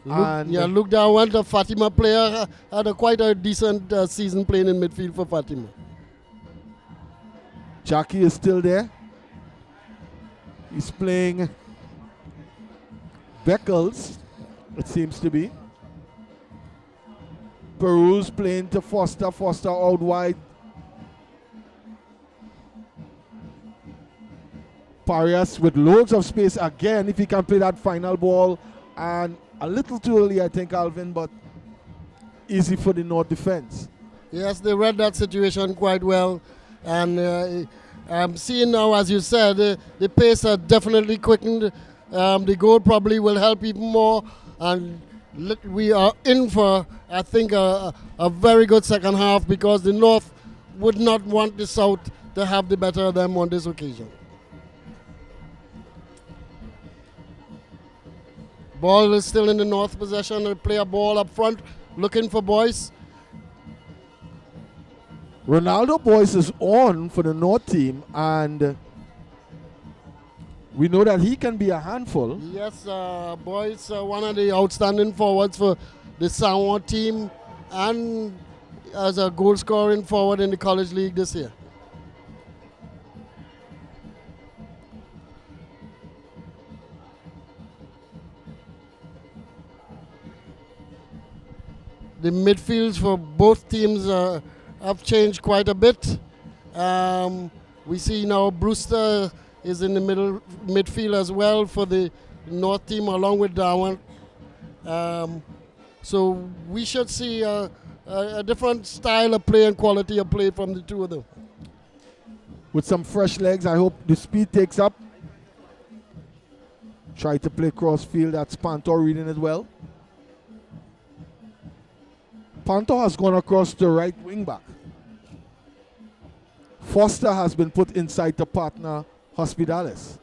Luke Darwent, a Fatima player, had quite a decent season playing in midfield for Fatima. Jackie is still there. He's playing Beckles, it seems to be. Peru's playing to Foster. Foster out wide. Parias with loads of space again, if he can play that final ball. And a little too early, I think, Alvin, but easy for the North defense. Yes, they read that situation quite well. And I'm seeing now, as you said, the pace has definitely quickened. The goal probably will help even more. And we are in for, I think, a very good second half, because the North would not want the South to have the better of them on this occasion. Ball is still in the North possession. They play a ball up front, looking for Boyce. Ronaldo Boyce is on for the North team, and we know that he can be a handful. Yes, Boyce, one of the outstanding forwards for the Samoa team, and as a goal scoring forward in the college league this year. The midfields for both teams have changed quite a bit. We see now Brewster is in the midfield as well for the North team, along with Darwin. So we should see a different style of play and quality of play from the two of them. With some fresh legs, I hope the speed takes up. Try to play cross field. That's Pantor reading it well. Pantor has gone across the right wing back. Foster has been put inside to partner Hospitales.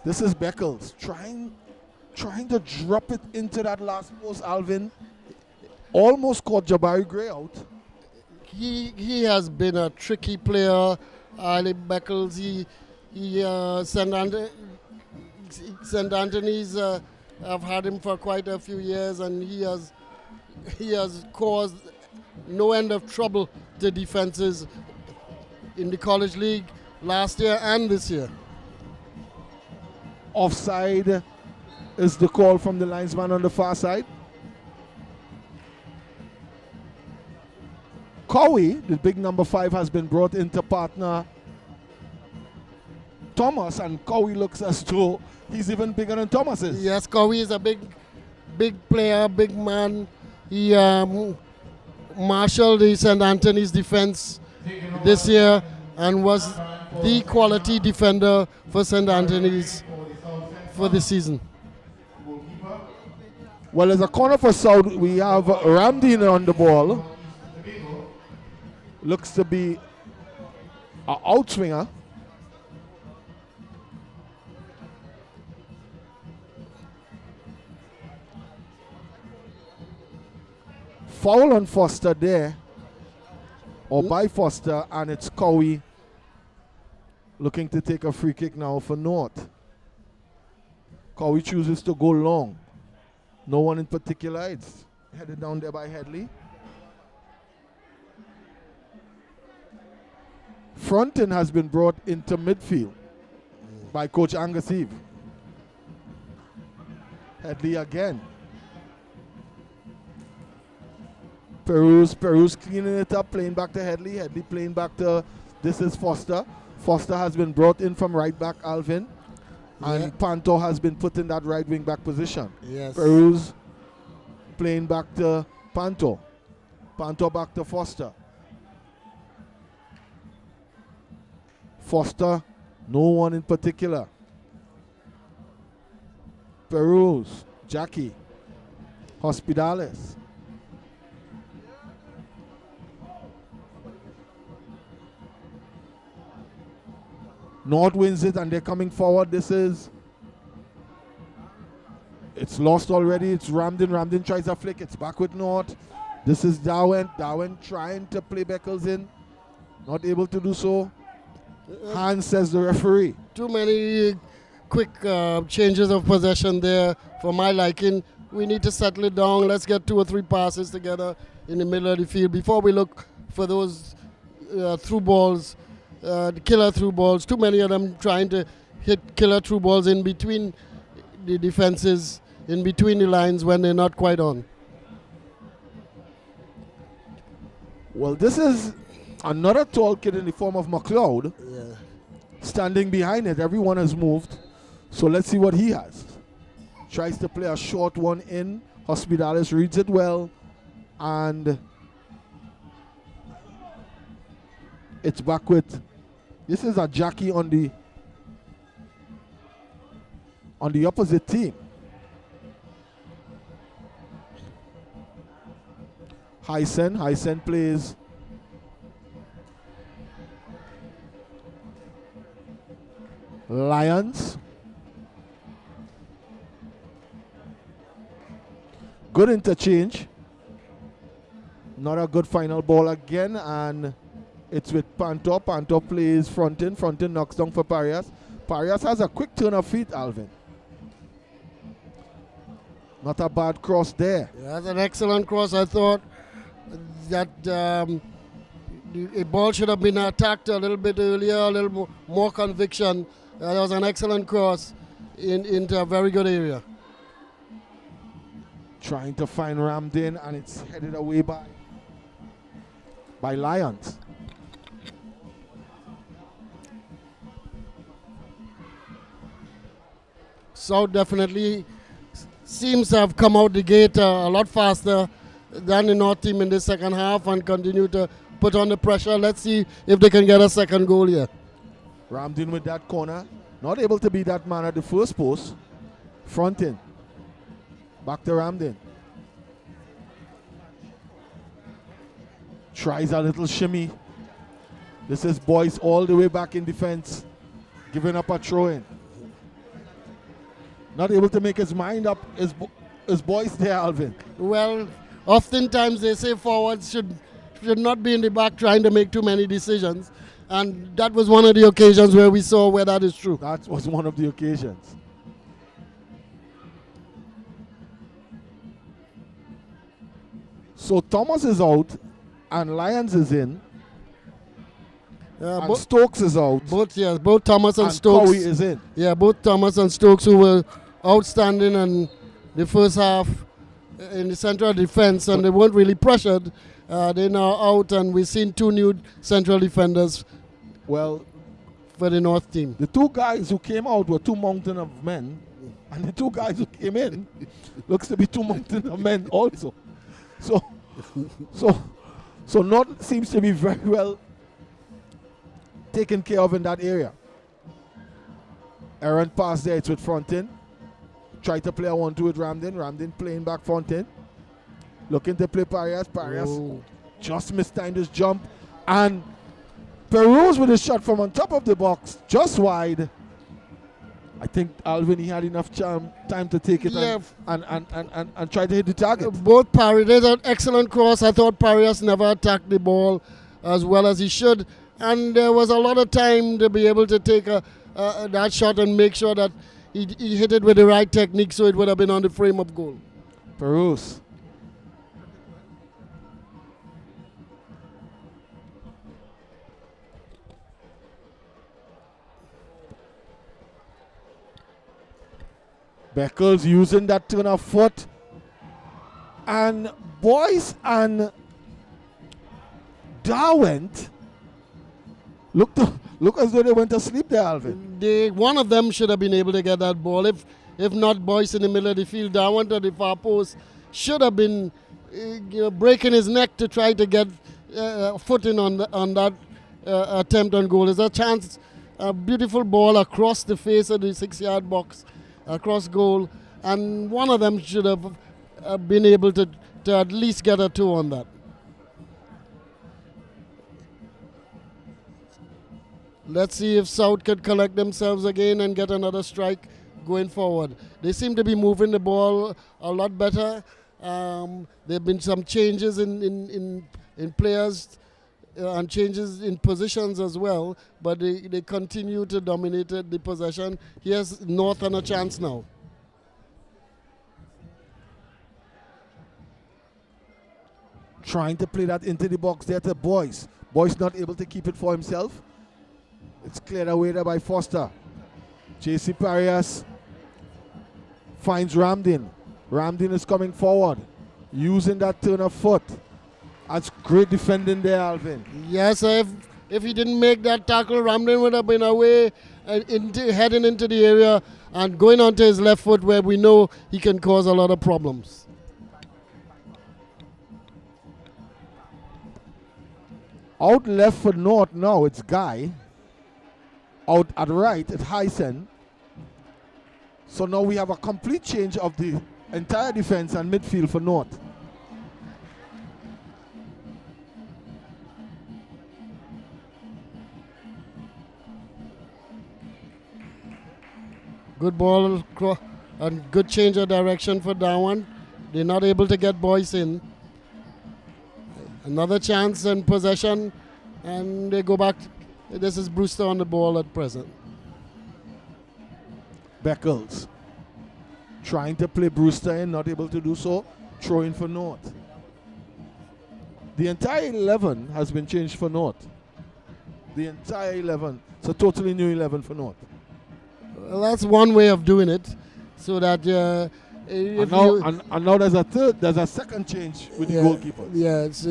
This is Beckles trying to drop it into that last post, Alvin. Almost caught Jabari Gray out. He has been a tricky player, Ali Beckles. St. Anthony's I've had him for quite a few years, and he has caused no end of trouble to defenses in the college league last year and this year. Offside is the call from the linesman on the far side. Cowie, the big number 5, has been brought into partner Thomas, and Cowie looks as though he's even bigger than Thomas is. Yes, Cowie is a big player, big man. He marshaled the St. Anthony's defense this year and was the quality defender for St. Anthony's for the season. Well, as a corner for South, we have Ramdin on the ball. Looks to be an outswinger. Foul on Foster there, or by Foster, and it's Cowie looking to take a free kick now for North. Cowie chooses to go long. No one in particular. It's headed down there by Headley. Fronton has been brought into midfield by Coach Angus Eve. Headley again. Peru's cleaning it up, playing back to Headley. Headley playing back to, this is Foster. Foster has been brought in from right back, Alvin. And Panto has been put in that right wing back position. Yes. Peru's playing back to Panto. Panto back to Foster. Foster, no one in particular. Peru's, Jackie. Hospitales. North wins it and they're coming forward. It's lost already. It's Ramdin. Ramdin tries a flick. It's back with North. This is Darwin. Darwin trying to play Beckles in. Not able to do so. Hans, says the referee. Too many quick changes of possession there for my liking. We need to settle it down. Let's get 2 or 3 passes together in the middle of the field before we look for those through balls. The killer through balls, too many of them trying to hit killer through balls in between the defenses, in between the lines when they're not quite on. Well, this is another tall kid in the form of McLeod. Yeah. Standing behind it. Everyone has moved. So let's see what he has. Tries to play a short one in. Hospitales reads it well. And it's back with, this is a Jackie on the opposite team. Hysen plays Lions. Good interchange. Not a good final ball again, and it's with Panto. Panto plays Fronton. Fronton knocks down for Parias. Parias has a quick turn of feet, Alvin. Not a bad cross there. Yeah, that's an excellent cross. I thought that a ball should have been attacked a little bit earlier, a little more conviction. That was an excellent cross into a very good area. Trying to find Ramdin, and it's headed away by Lions. South definitely seems to have come out the gate a lot faster than the North team in the second half and continue to put on the pressure. Let's see if they can get a second goal here. Ramdin with that corner. Not able to beat that man at the first post. Fronting. Back to Ramdin. Tries a little shimmy. This is Boyce all the way back in defense. Giving up a throw-in. Not able to make his mind up. Is Boyce there, Alvin? Well, oftentimes they say forwards should not be in the back trying to make too many decisions. And that was one of the occasions where we saw where that is true. That was one of the occasions. So Thomas is out and Lyons is in. And Stokes is out. Both Thomas and Stokes. Cowie is in. Yeah, both Thomas and Stokes, who were outstanding in the first half, in the central defense, and they weren't really pressured. They're now out, and we've seen 2 new central defenders Well, for the North team. the 2 guys who came out were 2 mountain of men, and the 2 guys who came in looks to be 2 mountain of men also. So North seems to be very well taken care of in that area. Errant pass there, it's with Frontin. Try to play a 1-2 with Ramdin. Ramdin playing back Frontin. Looking to play Parias. Parias just mistimed his jump. And Peruz with a shot from on top of the box, just wide. I think Alvin, he had enough time to take it and try to hit the target. Both Parias did an excellent cross. I thought Parias never attacked the ball as well as he should. And there was a lot of time to be able to take that shot and make sure that he hit it with the right technique, so it would have been on the frame of goal. Peruz. Beckles using that turn of foot. And Boyce and Darwent look as though they went to sleep there, Alvin. One of them should have been able to get that ball. If not Boyce in the middle of the field, Darwent at the far post should have been breaking his neck to try to get footing on that attempt on goal. There's a chance, a beautiful ball across the face of the 6-yard box, across goal, and one of them should have been able to at least get a 2 on that. Let's see if South could collect themselves again and get another strike going forward. They seem to be moving the ball a lot better. There have been some changes in players and changes in positions as well, but they continue to dominate the possession. Here's North on a chance now. Trying to play that into the box there to Boyce. Boyce not able to keep it for himself. It's cleared away there by Foster. J.C. Parias finds Ramdin. Ramdin is coming forward, using that turn of foot. That's great defending there, Alvin. Yes, if he didn't make that tackle, Ramdin would have been away, heading into the area and going onto his left foot, where we know he can cause a lot of problems. Out left for North now, it's Guy. Out at right, at Hyson. So now we have a complete change of the entire defense and midfield for North. Good ball and good change of direction for Darwin. They're not able to get Boyce in. Another chance and possession, and they go back. This is Brewster on the ball at present. Beckles trying to play Brewster in, not able to do so. Throwing for North. The entire 11 has been changed for North. The entire 11. It's a totally new 11 for North. Well, that's one way of doing it, so that and now there's a second change with the goalkeeper. Yeah, it's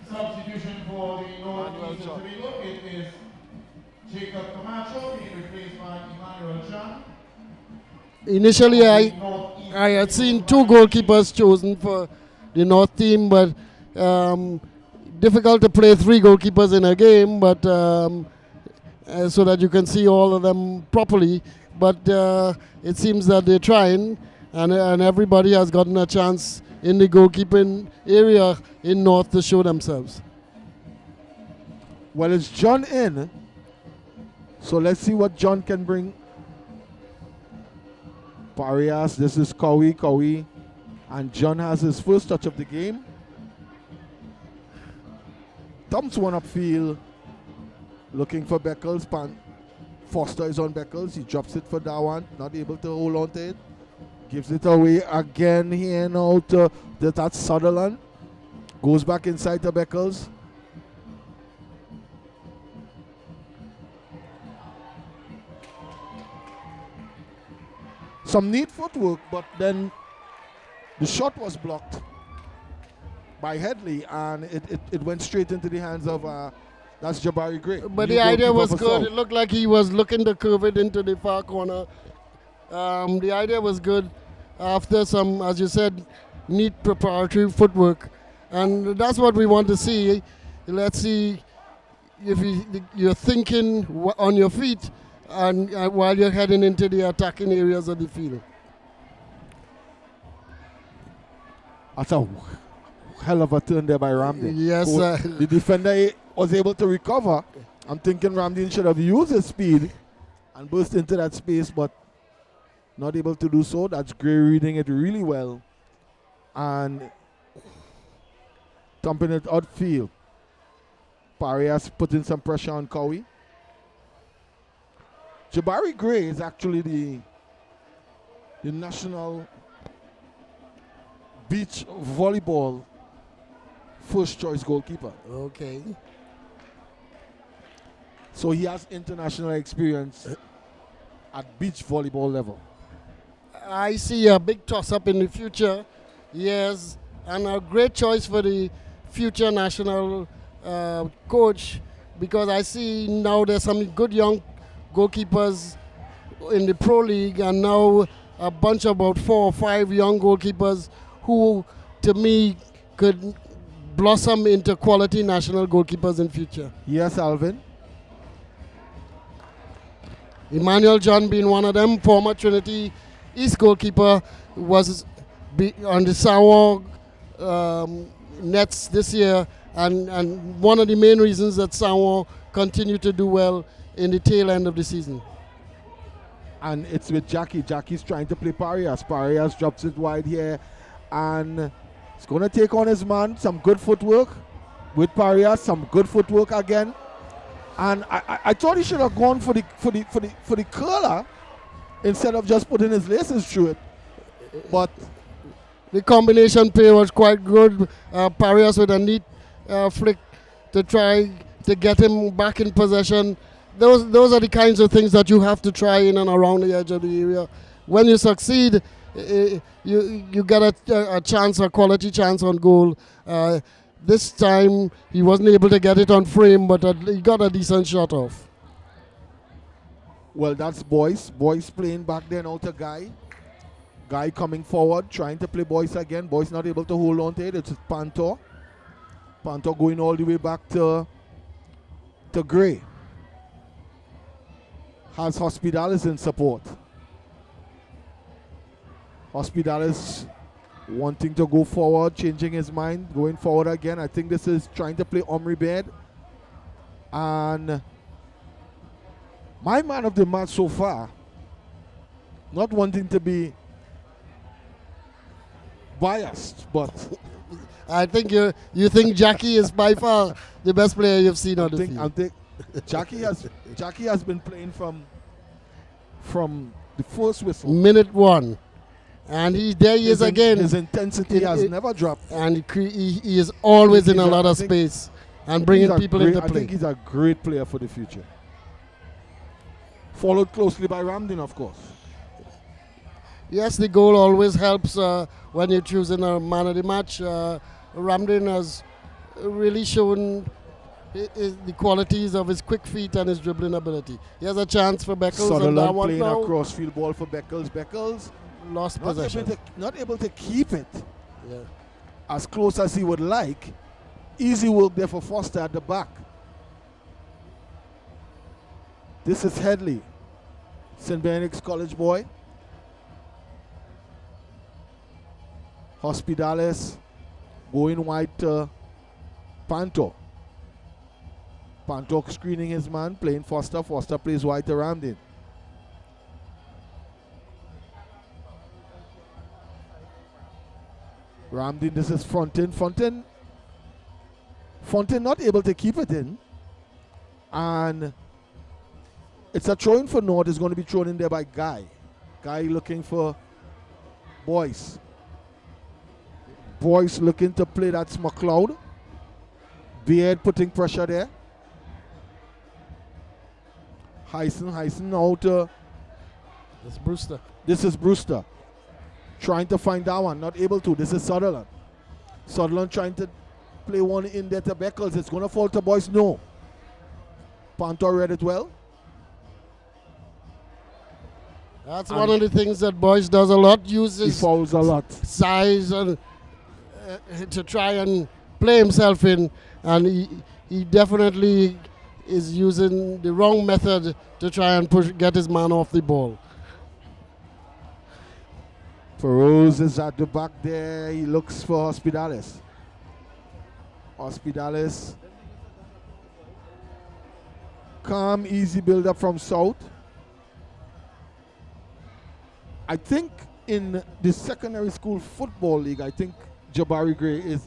Substitution for the North Eastern Toledo. It is Jacob Camacho being replaced by Emmanuel John. Initially, I had seen 2 goalkeepers chosen for the North team, but difficult to play 3 goalkeepers in a game, but so that you can see all of them properly. But it seems that they're trying, and everybody has gotten a chance in the goalkeeping area in North to show themselves. Well, it's John in, so let's see what John can bring. Parias, this is Cowie, and John has his first touch of the game. Dumps one upfield, looking for Beckles. Foster is on Beckles. He drops it for Darwin, not able to hold on to it. Gives it away again here now to that's Sutherland. Goes back inside to Beckles. Some neat footwork, but then The shot was blocked by Headley, and it went straight into the hands of that's Jabari Gray. But new the idea goalkeeper was for good. South. It looked like he was looking to curve it into the far corner. The idea was good after some, as you said, neat preparatory footwork. And that's what we want to see. Let's see if you're thinking on your feet and while you're heading into the attacking areas of the field. That's a hell of a turn there by Ramdin. Yes, The defender was able to recover. I'm thinking Ramdin should have used his speed and burst into that space, but not able to do so. That's Gray reading it really well and thumping it outfield. Parias putting some pressure on Cowie. Jabari Gray is actually the national beach volleyball first choice goalkeeper. Okay. So he has international experience at beach volleyball level. I see a big toss-up in the future, yes, and a great choice for the future national coach, because I see now there's some good young goalkeepers in the Pro League, and now a bunch of about 4 or 5 young goalkeepers who, to me, could blossom into quality national goalkeepers in future. Yes, Alvin. Emmanuel John being one of them, former Trinity East goalkeeper, was on the Sawa nets this year, and one of the main reasons that Sawa continue to do well in the tail end of the season. And it's with Jackie. Jackie's trying to play Parias. Parias drops it wide here, and he's going to take on his man. Some good footwork with Parias. Some good footwork again. And I thought he should have gone for the curler instead of just putting his laces through it. But the combination play was quite good. Parias with a neat flick to try to get him back in possession. Those are the kinds of things that you have to try in and around the edge of the area. When you succeed, you get a chance, a quality chance on goal. This time he wasn't able to get it on frame, but he got a decent shot off. Well, that's Boyce. Boyce playing back there now to Guy. Guy coming forward, trying to play Boyce again. Boyce not able to hold on to it. It's Pantor. Pantor going all the way back to Gray. Has Hospitalis in support. Hospitalis wanting to go forward, changing his mind, going forward again. I think this is trying to play Omri Bed. And my man of the match so far, not wanting to be biased, but I think you think Jackie is by far the best player you've seen on the field. Jackie has been playing from the first whistle. Minute 1. And he is again. His intensity has never dropped. And he is always in a lot of space and bringing people into play. I think he's a great player for the future. Followed closely by Ramdin, of course. Yes, the goal always helps when you're choosing a man of the match. Ramdin has really shown the qualities of his quick feet and his dribbling ability. He has a chance for Beckles. Sutherland playing a cross-field ball for Beckles. Beckles lost possession. Not able to keep it Yeah. as close as he would like. Easy work there for Foster at the back. This is Headley, St. Benedict's College boy. Hospitalis going wide to Panto. Panto screening his man, playing Foster. Foster plays wide to Ramdin. Ramdin, this is Fontaine. Fontaine not able to keep it in. And it's a throw in for North. It's going to be thrown in there by Guy. Guy looking for Boyce. Boyce looking to play, that's McLeod. Beard putting pressure there. Heisen now to... That's Brewster. This is Brewster. Trying to find that one, not able to. This is Sutherland. Sutherland trying to play one in there to Beckles. It's going to fall to Boyce. No. Panto read it well. That's one of the things that Boyce does a lot. He Uses fouls a lot. size and to try and play himself in, and he definitely is using the wrong method to try and get his man off the ball. Feroz is at the back there. He looks for Hospitalis. Hospitalis. Calm, easy build up from South. I think in the secondary school football league, I think Jabari Gray is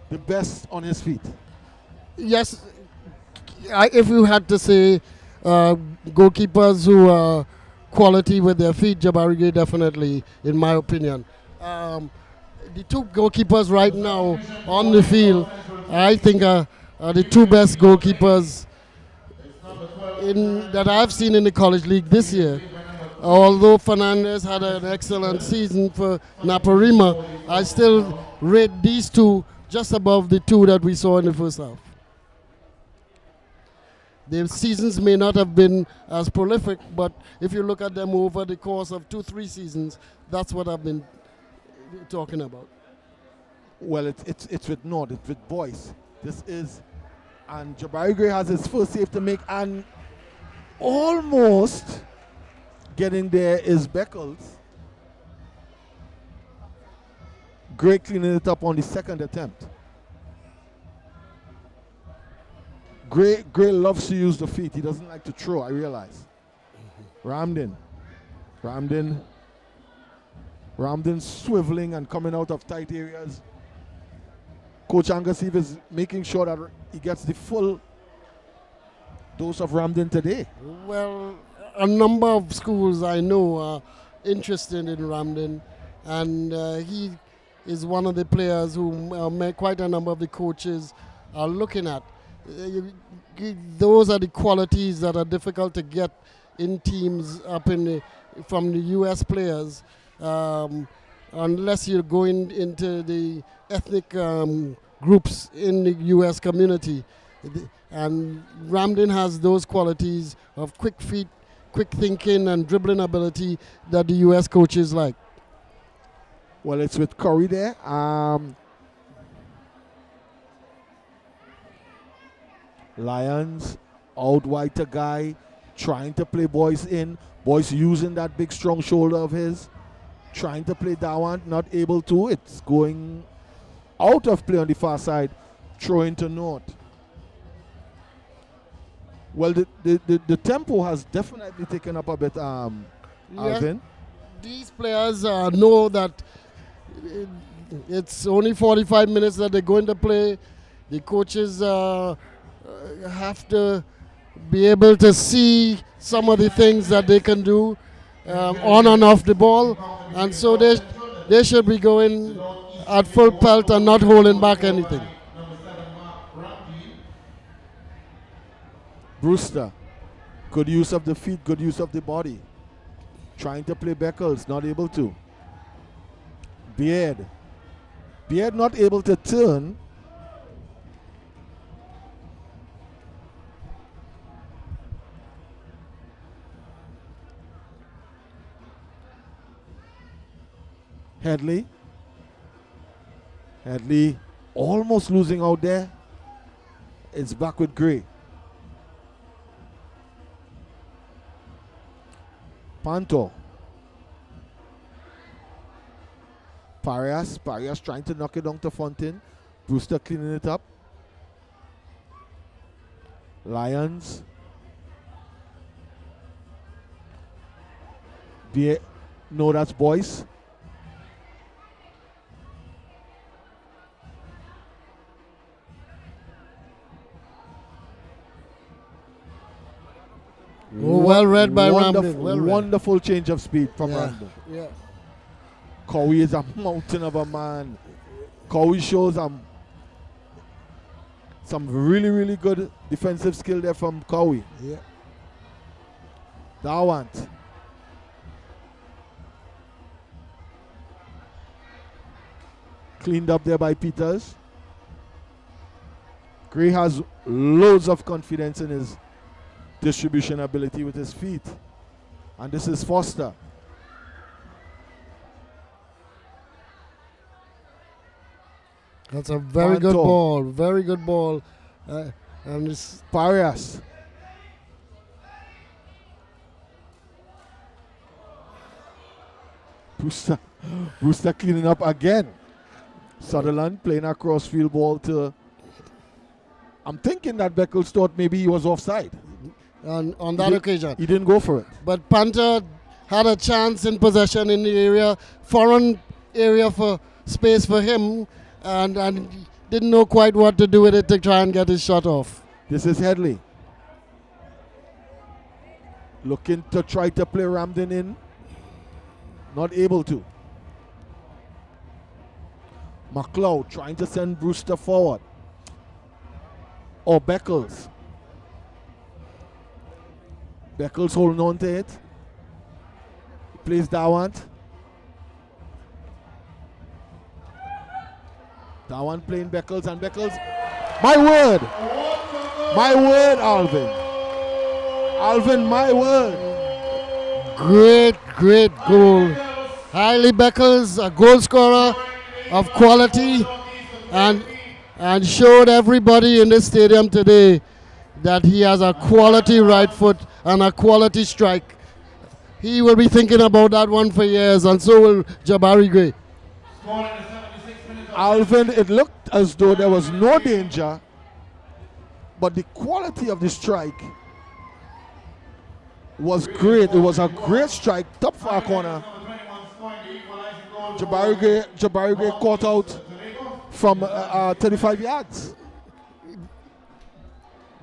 the best on his feet. Yes, if you had to say goalkeepers who are quality with their feet, Jabari Gray definitely, in my opinion. The two goalkeepers right now on the field, I think are the two best goalkeepers that I've seen in the college league this year. Although Fernandez had an excellent season for Naparima, I still rate these two just above the two that we saw in the first half. Their seasons may not have been as prolific, but if you look at them over the course of 2-3 seasons, that's what I've been talking about. Well, it's with Nord, it's with Boyce. This is, and Jabari Gray has his first save to make, and almost getting there is Beckles. Gray cleaning it up on the second attempt. Gray loves to use the feet. He doesn't like to throw, I realize. Ramdin swiveling and coming out of tight areas. Coach Angasif is making sure that he gets the full dose of Ramdin today. Well, a number of schools I know are interested in Ramdin, and he is one of the players who quite a number of the coaches are looking at. Those are the qualities that are difficult to get in teams from the U.S. players, unless you're going into the ethnic groups in the U.S. community. And Ramdin has those qualities of quick feet, quick thinking, and dribbling ability that the U.S. coaches like. Well, it's with Curry there. Lions out wide to Guy, trying to play Boyce in. Boyce using that big strong shoulder of his, trying to play Dawant, not able to. It's going out of play on the far side, throwing to North. Well, the tempo has definitely taken up a bit, Alvin. These players know that it's only 45 minutes that they're going to play. The coaches have to be able to see some of the things that they can do on and off the ball, and so they should be going at full pelt and not holding back anything. Brewster, good use of the feet, good use of the body. Trying to play Beckles, not able to. Beard not able to turn. Headley almost losing out there. It's back with Gray. Panto. Parias trying to knock it down to Fontaine. Brewster cleaning it up. Lions. No, that's Boyce. Well read by Ramdin. Wonderful change of speed from Ramdin. Yeah. Cowie is a mountain of a man. Cowie shows some really, really good defensive skill there from Cowie. Yeah. Dawant. Cleaned up there by Peters. Gray has loads of confidence in his distribution ability with his feet. And this is Foster. That's a very good Panto. ball. Very good ball. And it's Parias. Brewster cleaning up again. Sutherland playing a crossfield ball to... I'm thinking that Beckles thought maybe he was offside. on that occasion. He didn't go for it. But Panther had a chance in possession in the area, foreign area for space for him, and didn't know quite what to do with it to try and get his shot off. This is Headley. Looking to try to play Ramden in. Not able to. McLeod trying to send Brewster forward. Or Beckles. Beckles holding on to it. Plays Dawant. Dawant playing Beckles, and Beckles. My word! My word, Alvin. Alvin, my word. Great goal. Hailey Beckles, a goal scorer of quality, and showed everybody in this stadium today that he has a quality right foot and a quality strike. He will be thinking about that one for years, and so will Jabari Gray. Alvin, it looked as though there was no danger, but the quality of the strike was great. It was a great strike, top far corner. Jabari Gray caught out from 35 yards.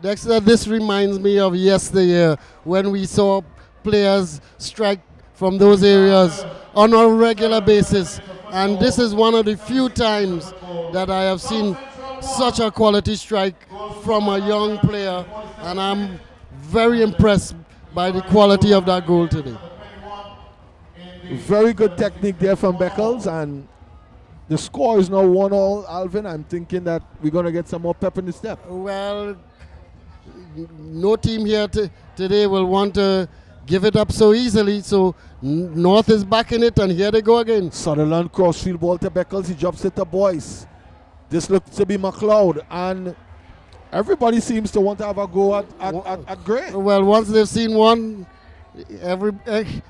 Dexter, this reminds me of yesteryear when we saw players strike from those areas on a regular basis. And this is one of the few times that I have seen such a quality strike from a young player. And I'm very impressed by the quality of that goal today. Very good technique there from Beckles, and the score is now 1-1, Alvin. I'm thinking that we're going to get some more pep in the step. Well, no team here today will want to give it up so easily, so North is back in it, and here they go again. Sutherland crossfield ball to Beckles. He drops it to Boyce. This looks to be McLeod, and everybody seems to want to have a go at Gray. Well, once they've seen one,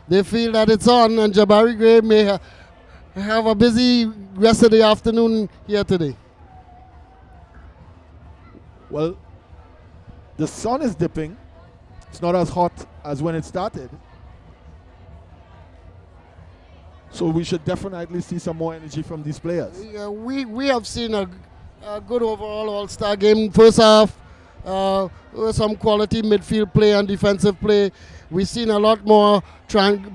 they feel that it's on, and Jabari Gray may have a busy rest of the afternoon here today. Well, the sun is dipping. It's not as hot as when it started. So we should definitely see some more energy from these players. Yeah, we have seen a good overall all-star game. First half, some quality midfield play and defensive play. We've seen a lot more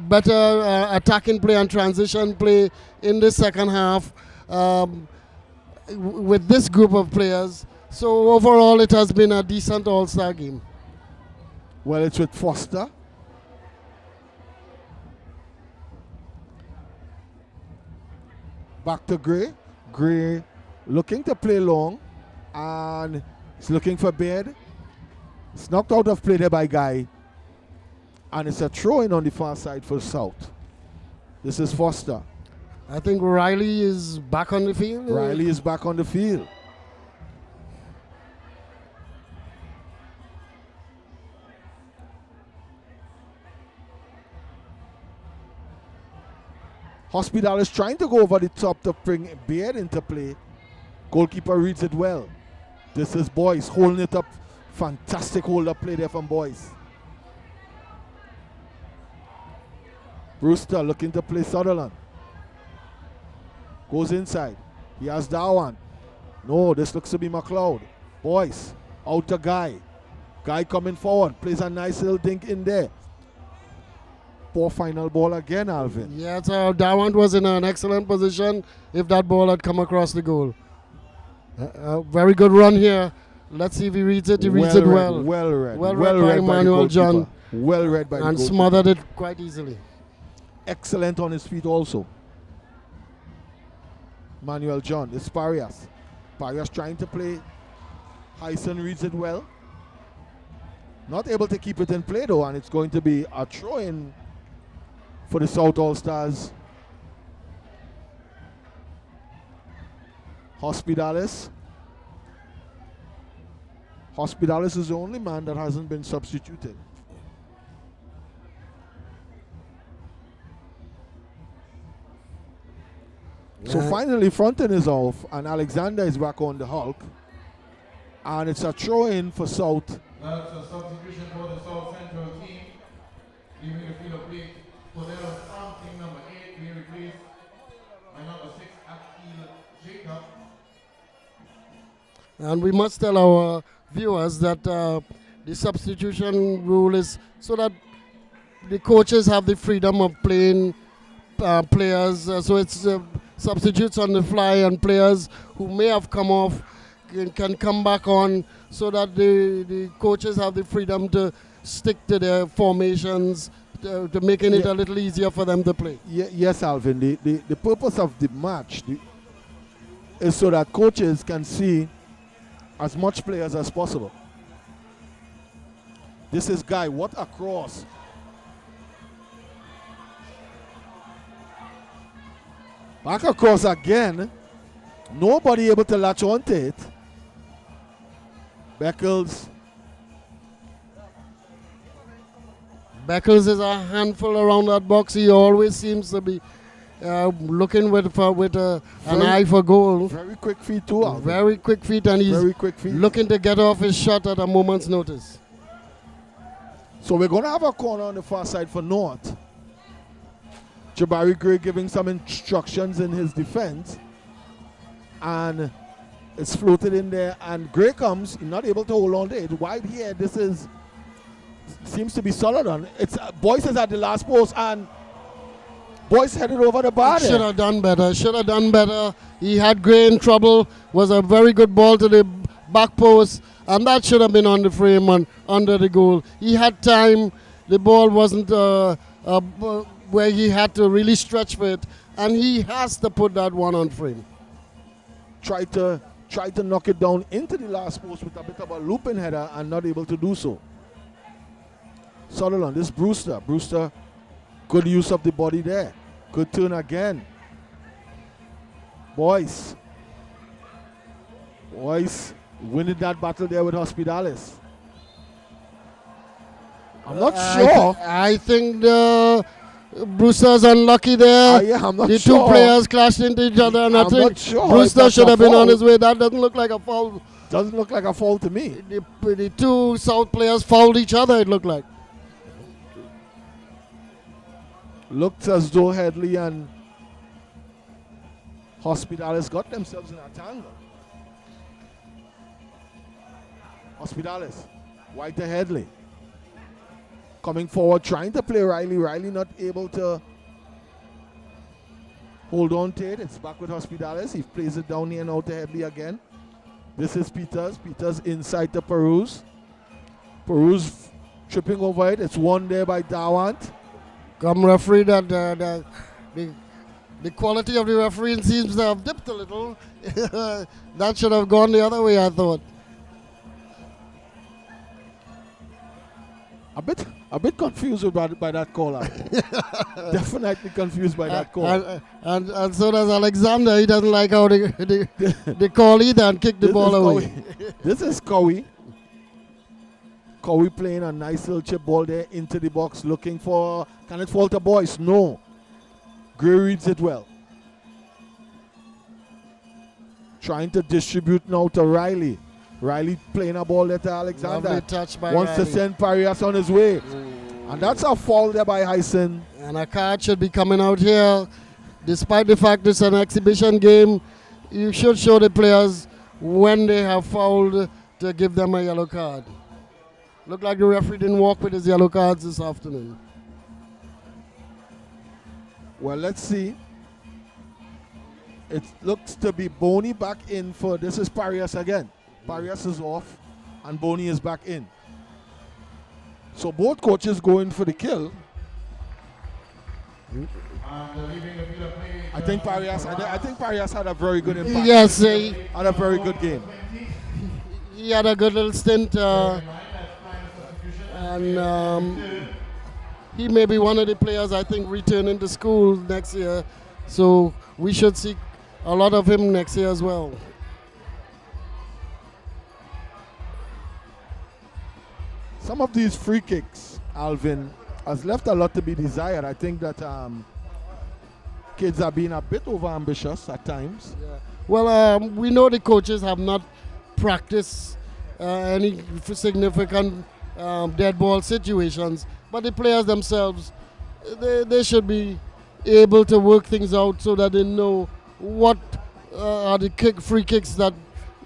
better attacking play and transition play in the second half with this group of players. So overall, it has been a decent all-star game. Well, it's with Foster. Back to Gray. Gray looking to play long, and he's looking for Baird. It's knocked out of play there by Guy, and it's a throw-in on the far side for South. This is Foster. I think Riley is back on the field. Riley is back on the field. Hospital is trying to go over the top to bring Baird into play. Goalkeeper reads it well. This is Boyce holding it up. Fantastic hold-up play there from Boyce. Brewster looking to play Sutherland. Goes inside. He has Dawant. No, this looks to be McLeod. Boyce out to Guy. Guy coming forward. Plays a nice little dink in there. Poor final ball again, Alvin. Yeah, so Dawant was in an excellent position if that ball had come across the goal. Very good run here. Let's see if he reads it. He reads it well. Well read. Well read by Emmanuel John. Well read by the and goalkeeper. smothered it quite easily. Excellent on his feet also. Manuel John. It's Parias. Parias trying to play. Hyson reads it well. Not able to keep it in play though, and it's going to be a throw-in for the South All-Stars. Hospitalis. Hospitalis is the only man that hasn't been substituted. So finally, Fronton is off, and Alexander is back on the Hulk. And it's a throw-in for South. That's a substitution for the South Central team. Leaving the field of play. Cordero Something, number 8, being replaced by number 6, Akil Jacob. And we must tell our viewers that the substitution rule is so that the coaches have the freedom of playing players. So it's substitutes on the fly, and players who may have come off can come back on, so that the coaches have the freedom to stick to their formations, to making it a little easier for them to play. Yes, Alvin. The purpose of the match is so that coaches can see as much players as possible. This is Guy. What a cross. Back across again. Nobody able to latch onto it. Beckles. Beckles is a handful around that box. He always seems to be looking with an eye for goal. Very quick feet too, Alvin. Very quick feet, and he's very quick feet. Looking to get off his shot at a moment's notice. So we're going to have a corner on the far side for North. Jabari Gray giving some instructions in his defense. And it's floated in there. And Gray comes, not able to hold on to it. Wide here, this seems to be solid on. It's Boyce is at the last post, and Boyce headed over the bar. Should have done better. Should have done better. He had Gray in trouble. Was a very good ball to the back post, and that should have been on the frame and under the goal. He had time. The ball wasn't where he had to really stretch for it, and he has to put that one on frame. Tried to knock it down into the last post with a bit of a looping header, and not able to do so. Sutherland, this Brewster. Brewster, good use of the body there. Good turn again. Boyce winning that battle there with Hospitalis. I'm not sure. I think Brewster's unlucky there. Yeah, I'm not the sure. Two players clashed into each other, and I think not sure Brewster should have been on his way. That doesn't look like a foul. Doesn't look like a foul to me. The two South players fouled each other, it looked like. Looked as though Headley and Hospitalis got themselves in a tangle. Hospitalis, White to Headley. Coming forward, trying to play Riley. Riley not able to hold on to it. It's back with Hospitalis. He plays it down here now to Headley again. This is Peters. Peters inside to Peruz. Peruz tripping over it. It's won there by Dawant. Come referee, that the quality of the refereeing seems to have dipped a little. That should have gone the other way, I thought. A bit confused by that call. Definitely confused by that call. And so does Alexander. He doesn't like how they call either and kick the ball away. This is Cowie. Cowie playing a nice little chip ball there into the box, looking for, can it fall to Boyce? No. Gray reads it well. Trying to distribute now to Riley. Riley playing a ball there to Alexander. Lovely touch by Wants Riley. to send Parias on his way. And that's a foul there by Hyson. And a card should be coming out here. Despite the fact it's an exhibition game, you should show the players when they have fouled to give them a yellow card. Looked like the referee didn't walk with his yellow cards this afternoon. Well, let's see. It looks to be Boney back in for, this is Parias again. Parias is off and Boney is back in. So both coaches going for the kill. Leaving the field of play. I think Parias had a very good impact. Yes, Had a very good game. he had a good little stint, and he may be one of the players I think returning to school next year. So we should see a lot of him next year as well. Some of these free kicks, Alvin, has left a lot to be desired. I think that kids are being a bit overambitious at times. Yeah. Well, we know the coaches have not practiced any significant dead ball situations, but the players themselves, they should be able to work things out so that they know what are the free kicks that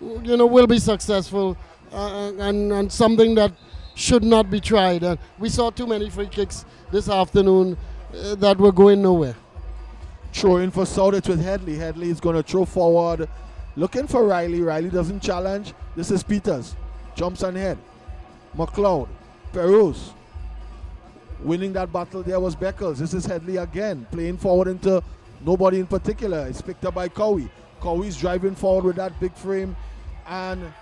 will be successful and something that should not be tried. And we saw too many free kicks this afternoon that were going nowhere. Throwing for South, it's with Headley. Headley is going to throw forward, looking for Riley. Riley doesn't challenge. This is Peters. Jumps on head. McLeod. Perus. Winning that battle there was Beckles. This is Headley again, playing forward into nobody in particular. It's picked up by Cowie. Cowie's driving forward with that big frame and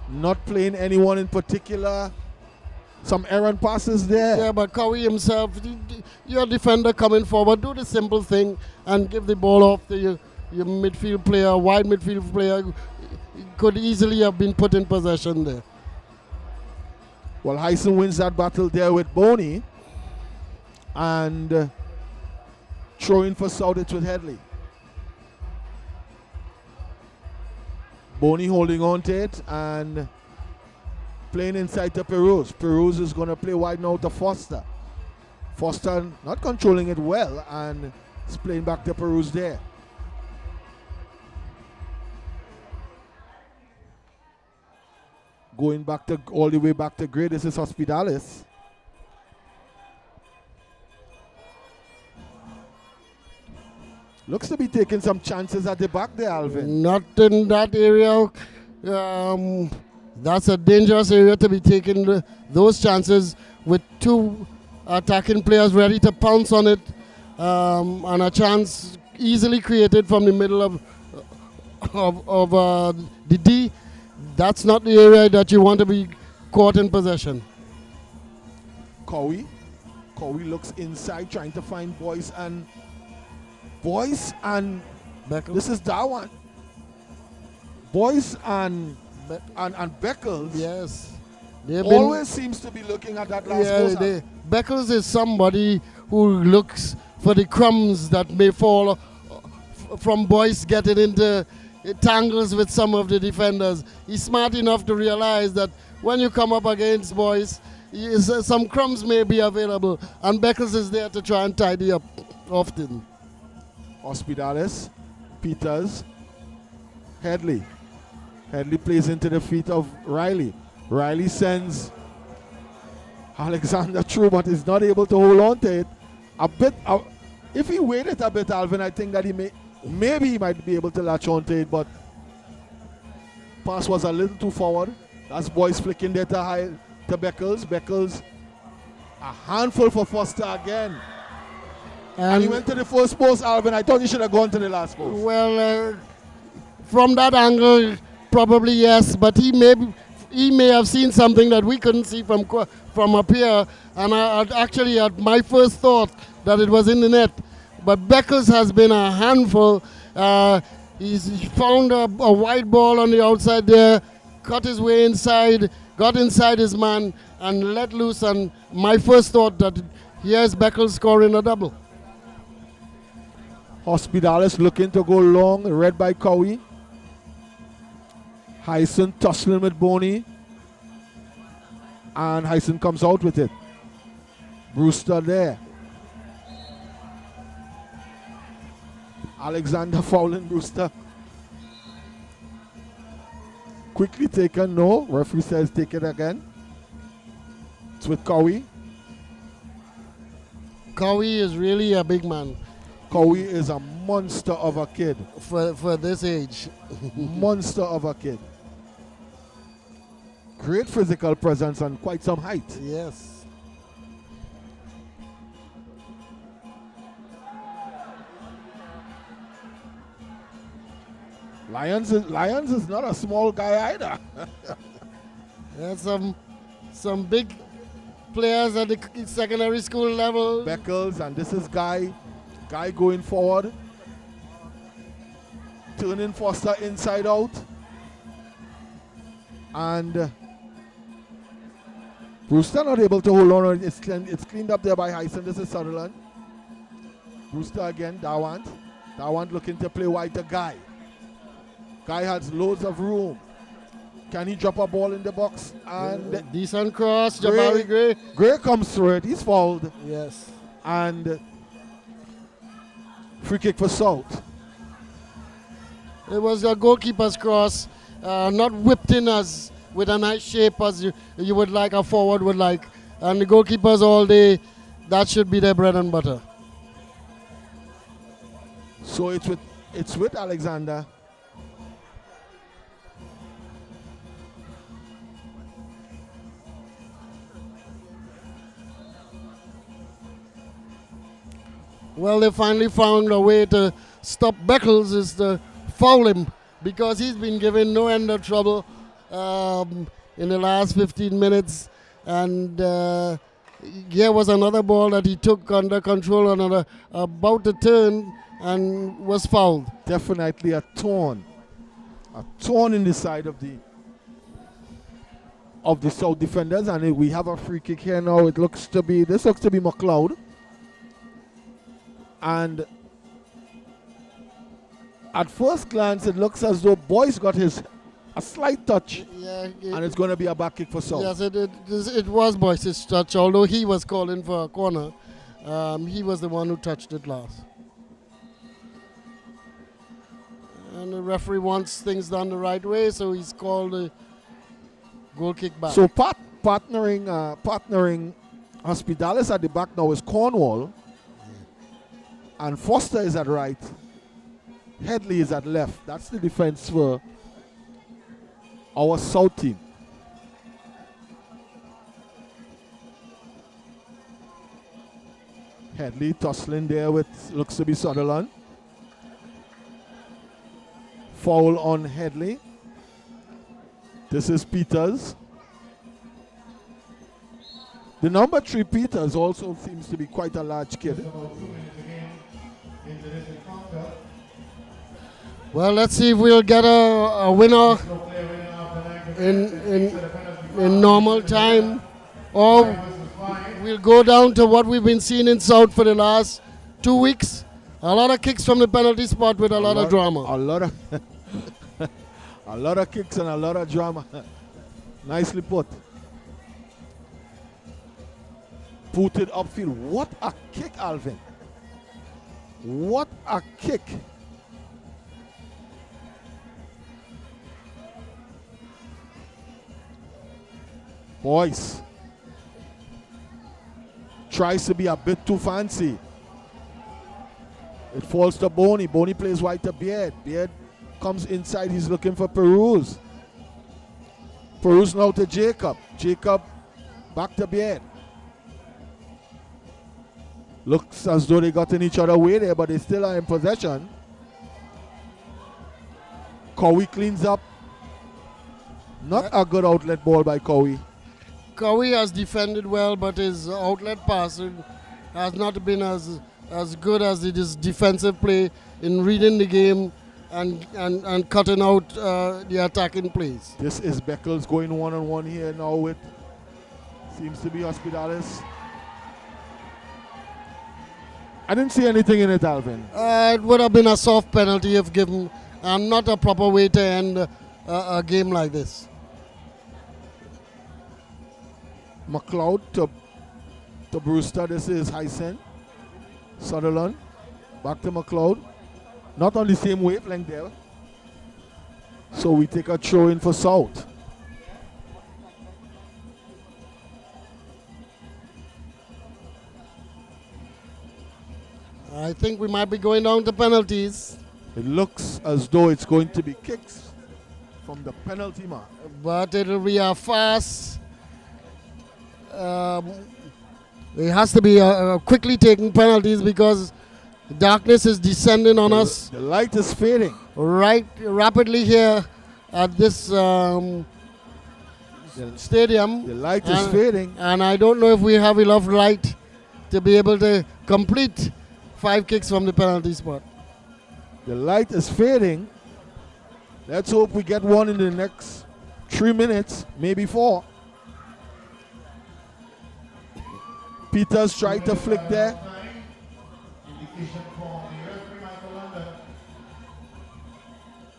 not playing anyone in particular. Some errant passes there. Yeah, but Cowie himself, your defender coming forward, do the simple thing and give the ball off to your midfield player, wide midfield player. Could easily have been put in possession there. Well, Hyson wins that battle there with Boney. And throwing for South, it's with Headley. Boney holding on to it and playing inside to Perus. Perus is going to play wide now to Foster. Foster not controlling it well and is playing back to Perus there. Going back to all the way back to Gray. This is Hospitalis. Looks to be taking some chances at the back there, Alvin. Not in that area. That's a dangerous area to be taking those chances with two attacking players ready to pounce on it, and a chance easily created from the middle of the D. That's not the area that you want to be caught in possession. Cowie looks inside trying to find Boyce and Beckles. This is Darwan. Boyce and Beckles. Yes. Always seems to be looking at that last post. Beckles is somebody who looks for the crumbs that may fall from Boyce getting into tangles with some of the defenders. He's smart enough to realize that when you come up against Boyce, some crumbs may be available, and Beckles is there to try and tidy up often. Hospitalis, Peters, Headley. Headley plays into the feet of Riley. Riley sends Alexander through, but is not able to hold on to it. If he waited a bit, Alvin, I think that maybe he might be able to latch on to it, but pass was a little too forward. That's Boyce flicking there to Beckles. Beckles, a handful for Foster again. And he went to the first post, Alvin. I thought he should have gone to the last post. Well, from that angle, probably yes, but he may have seen something that we couldn't see from up here. And I my first thought that it was in the net. But Beckles has been a handful. He's found a wide ball on the outside there, cut his way inside, got inside his man, and let loose. And my first thought that here's Beckles scoring a double. Hospitalis looking to go long, read by Cowie. Hyson tussling with Boney. And Hyson comes out with it. Brewster there. Alexander fouling Brewster. Quickly taken, no. Referee says take it again. It's with Cowie. Cowie is really a big man. Cowie is a monster of a kid. For this age. Monster of a kid. Great physical presence and quite some height. Yes. Lyons is not a small guy either. There's some big players at the secondary school level. Beckles, and this is Guy going forward. Turning Foster inside out. And Brewster not able to hold on. It's cleaned up there by Hyson. This is Sutherland. Brewster again, Dawant. Dawant looking to play wide to Guy. Guy has loads of room. Can he drop a ball in the box? And decent cross, Jabari Gray. Gray comes through it. He's fouled. Yes. And free kick for South. It was a goalkeeper's cross, not whipped in as with a nice shape as you would like, a forward would like. And the goalkeepers all day, that should be their bread and butter. So it's with Alexander. Well, they finally found a way to stop Beckles, is to foul him, because he's been given no end of trouble in the last 15 minutes. And here was another ball that he took under control, about to turn, and was fouled. Definitely a torn in the side of the South defenders, and we have a free kick here now. This looks to be McLeod. And at first glance, it looks as though Boyce got a slight touch, and it's going to be a back kick for South. Yes, it was Boyce's touch, although he was calling for a corner. He was the one who touched it last. And the referee wants things done the right way, so he's called a goal kick back. So partnering Hospitalis at the back now is Cornwall. And Foster is at right. Headley is at left. That's the defense for our South team. Headley tussling there with, looks to be Sutherland. Foul on Headley. This is Peters. The number 3 Peters also seems to be quite a large kid. Well, let's see if we'll get a winner in normal time, or we'll go down to what we've been seeing in South for the last 2 weeks. A lot of kicks from the penalty spot with a lot of drama. A lot of kicks and a lot of drama. Nicely put. Put it upfield. What a kick, Alvin. What a kick. Boyce tries to be a bit too fancy. It falls to Boney. Boney plays wide to Beard. Beard comes inside. He's looking for Peruz. Peruz now to Jacob. Jacob back to Beard. Looks as though they got in each other way there, but they still are in possession. Cowie cleans up. Not a good outlet ball by Cowie. Cowie has defended well, but his outlet pass has not been as good as his defensive play in reading the game and cutting out the attacking plays. This is Beckles going one-on-one here now with, seems to be Hospitalis. I didn't see anything in it, Alvin. It would have been a soft penalty if given, and not a proper way to end a game like this. McLeod to Brewster. This is Hyson. Sutherland. Back to McLeod. Not on the same wavelength there. So we take a throw in for South. I think we might be going down to penalties. It looks as though it's going to be kicks from the penalty mark. But it'll be a fast. It has to be quickly taking penalties, because Darkness is descending on us The light is fading. right rapidly here at this stadium. The light is fading. And I don't know if we have enough light to be able to complete 5 kicks from the penalty spot. The light is fading. Let's hope we get one in the next 3 minutes, maybe 4. Peters tried to flick there. Indication from the referee, Michael London.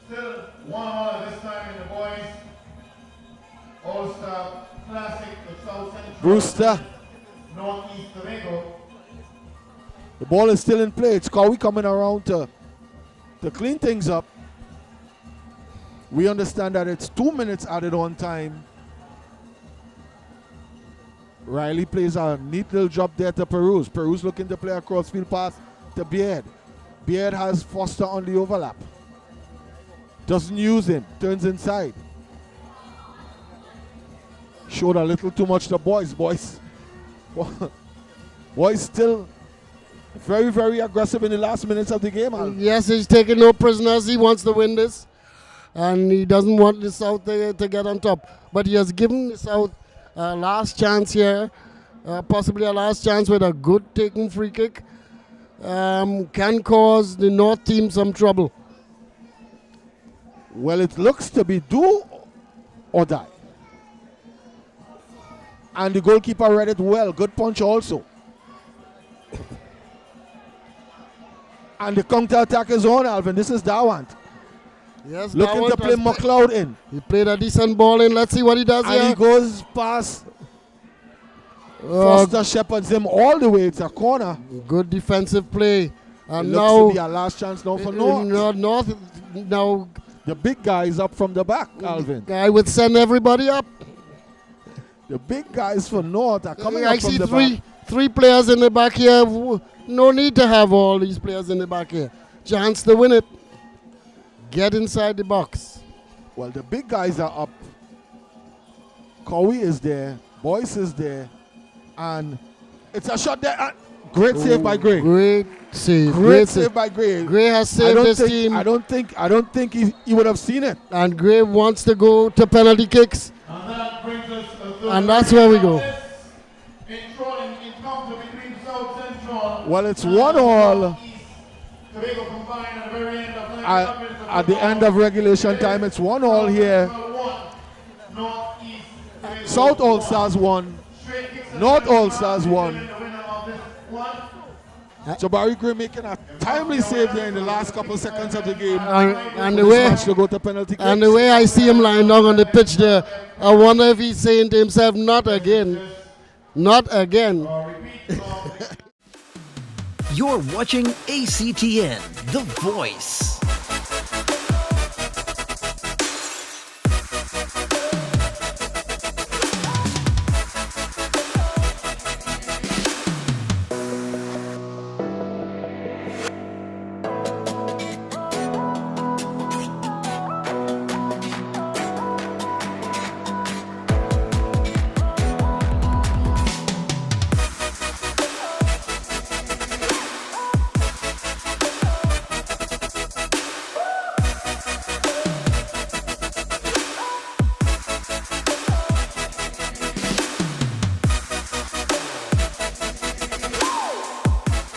Still 1-1 this time in the boys. All-Star Classic, the South Central. Brewster. Northeast Tobago. The ball is still in play. It's Cowie coming around to clean things up. We understand that it's 2 minutes added on time. Riley plays a neat little job there to Peruz. Peruz looking to play a crossfield pass to Beard. Beard has Foster on the overlap. Doesn't use him. Turns inside. Showed a little too much to Boys. Boys still very, very aggressive in the last minutes of the game. Yes, he's taking no prisoners. He wants to win this. And he doesn't want the South to get on top. But he has given the South a last chance here. Possibly a last chance with a good taken free kick. Can cause the North team some trouble. Well, it looks to be do or die. And the goalkeeper read it well. Good punch also. And the counter-attack is on, Alvin. This is Dawant. Yes, Looking Dawant to play has McLeod in. He played a decent ball in. Let's see what he does And here. he goes past Foster, shepherds him all the way. It's a corner. Good defensive play. It And looks now to be a last chance now for North. North now The big guys up from the back, Alvin. I would send everybody up. The big guys for North are coming I up from see the back. three players in the back here. No need to have all these players in the back here. Chance to win it. Get inside the box. Well, the big guys are up. Cowie is there. Boyce is there. And it's a shot there. Great save by Gray. Great save. Great save by Gray. Gray has saved his team. I don't think he would have seen it. And Gray wants to go to penalty kicks. And that brings us to And that's where we go. Encounter between South Central. Well, it's 1-1 Tobago combined at the very end of 90 minutes at the end of regulation time. It's 1-1 here. South All Stars 1. North All Stars 1. Jabari Gray making a timely save there in the last couple seconds of the game. And the match to go to penalty kicks. And the way I see him lying down on the pitch there, I wonder if he's saying to himself, not again. Not again. You're watching ACTN, The Voice.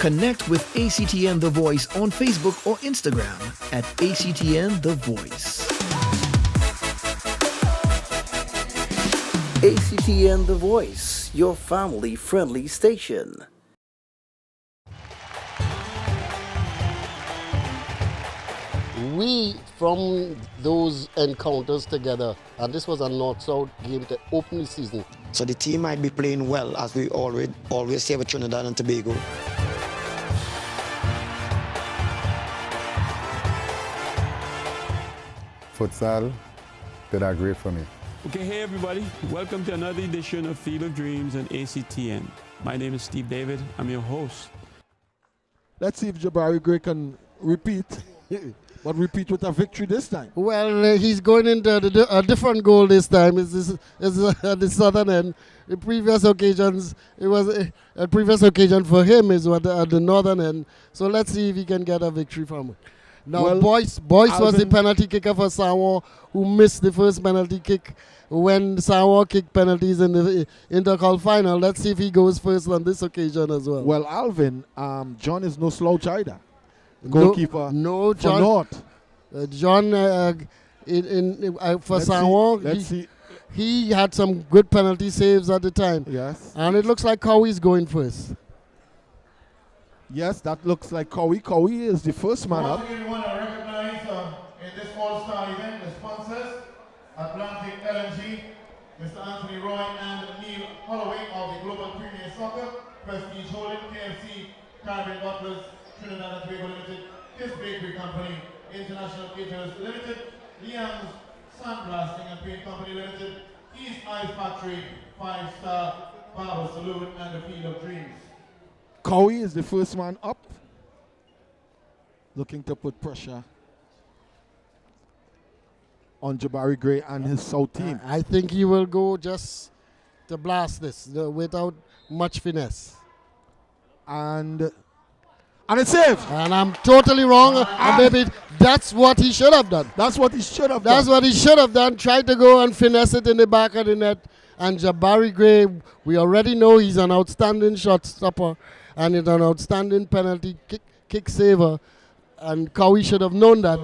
Connect with ACTN The Voice on Facebook or Instagram at ACTN The Voice. ACTN The Voice, your family-friendly station. We, from those encounters together, and this was a North-South game to open the season. So the team might be playing well, as we always say with Trinidad and Tobago. Futsal did that great for me. Okay, hey everybody. Welcome to another edition of Field of Dreams on ACTN. My name is Steve David. I'm your host. Let's see if Jabari Gray can repeat But repeat with a victory this time. Well, he's going into a different goal this time. It's at the southern end. The previous occasions, it was a previous occasion for him is at the northern end. So let's see if he can get a victory from it. Now, Well, Boyce was the Alvin- penalty kicker for Samoa, who missed the first penalty kick when Samoa kicked penalties in the Intercol final. Let's see if he goes first on this occasion as well. Well, Alvin, John is no slouch either. No- Goalkeeper no, for John. North. John, for Let's Samoa, Let's see. he had some good penalty saves at the time. Yes. And it looks like Cowie's going first. Yes, that looks like Cowie. Cowie is the first man Once up. again, we want to recognize in this All-Star event the sponsors, Atlantic LNG, Mr. Anthony Roy and Neil Holloway of the Global Premier Soccer, Prestige Holding, KFC, Caribbean Butlers, Trinidad and Tobago Limited, Kiss Bakery Company, International Caterers Limited, Liam's Sandblasting and Paint Company Limited, East Ice Factory, 5-Star Barber Saloon, and the Field of Dreams. Cowie is the first man up. Looking to put pressure on Jabari Gray and his South team. I think he will go just to blast this without much finesse. And it's saved. And I'm totally wrong. And maybe that's what he should have done. That's what he should have That's done. what he should have done. Tried to go and finesse it in the back of the net. And Jabari Gray, we already know he's an outstanding shot stopper and he's an outstanding penalty kick saver. And Cowie should have known that.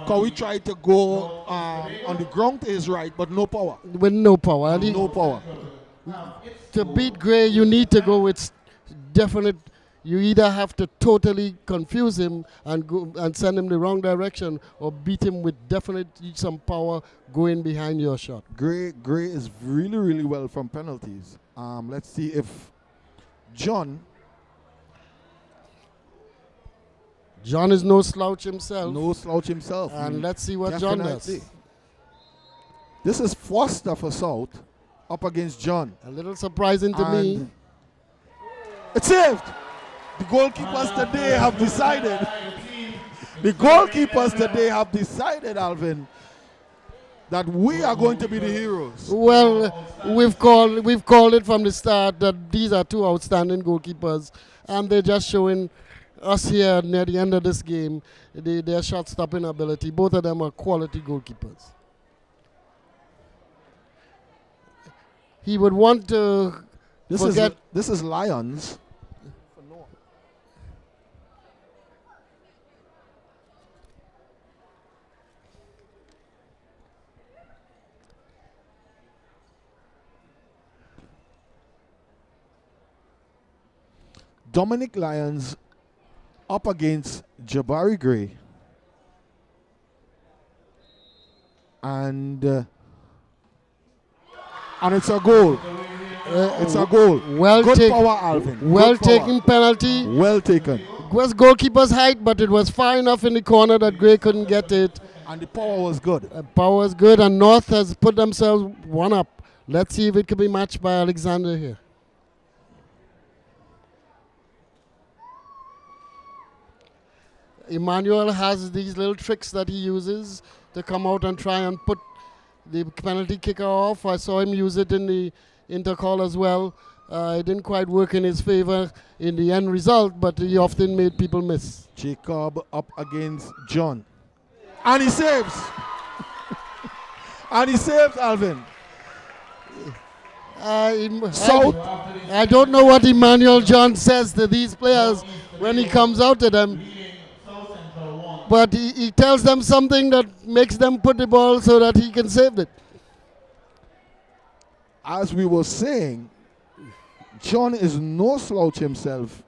Cowie tried to go on the ground to his right, but no power. With no power. And No power. to beat Gray, you need to go with definite. You either have to totally confuse him and go and send him the wrong direction, or beat him with definite some power going behind your shot. Gray is really, really well from penalties. Let's see if John John is no slouch himself. no slouch himself. And let's see what John does. Definitely. This is Foster for South up against John. A little surprising to me. And it's saved. The goalkeepers today have decided. The goalkeepers today have decided, Alvin, that we are going to be the heroes. Well, we've called it from the start that these are two outstanding goalkeepers, and they're just showing us here near the end of this game their shot stopping ability. Both of them are quality goalkeepers. He would want to forget. This is Lions. Dominic Lyons up against Jabari Gray. And it's a goal. It's a goal. Well Good taken. power, Alvin. Well Good power. taken penalty. Well taken. It was goalkeeper's height, but it was far enough in the corner that Gray couldn't get it. And the power was good. Power was good, and North has put themselves one up. Let's see if it can be matched by Alexander here. Emmanuel has these little tricks that he uses to come out and try and put the penalty kicker off. I saw him use it in the intercall as well. It didn't quite work in his favor in the end result, but he often made people miss. Jacob up against John. And he saves. And he saves, Alvin. I don't know what Emmanuel John says to these players when he comes out to them. But he tells them something that makes them put the ball so that he can save it. As we were saying, John is no slouch himself.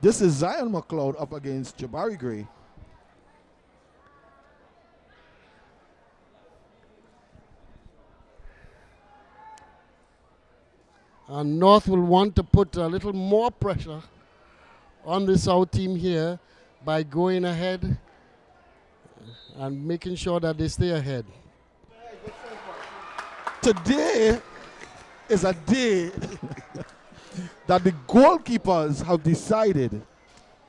This is Zion McLeod up against Jabari Gray. And North will want to put a little more pressure on the South team here by going ahead and making sure that they stay ahead. Today is a day that the goalkeepers have decided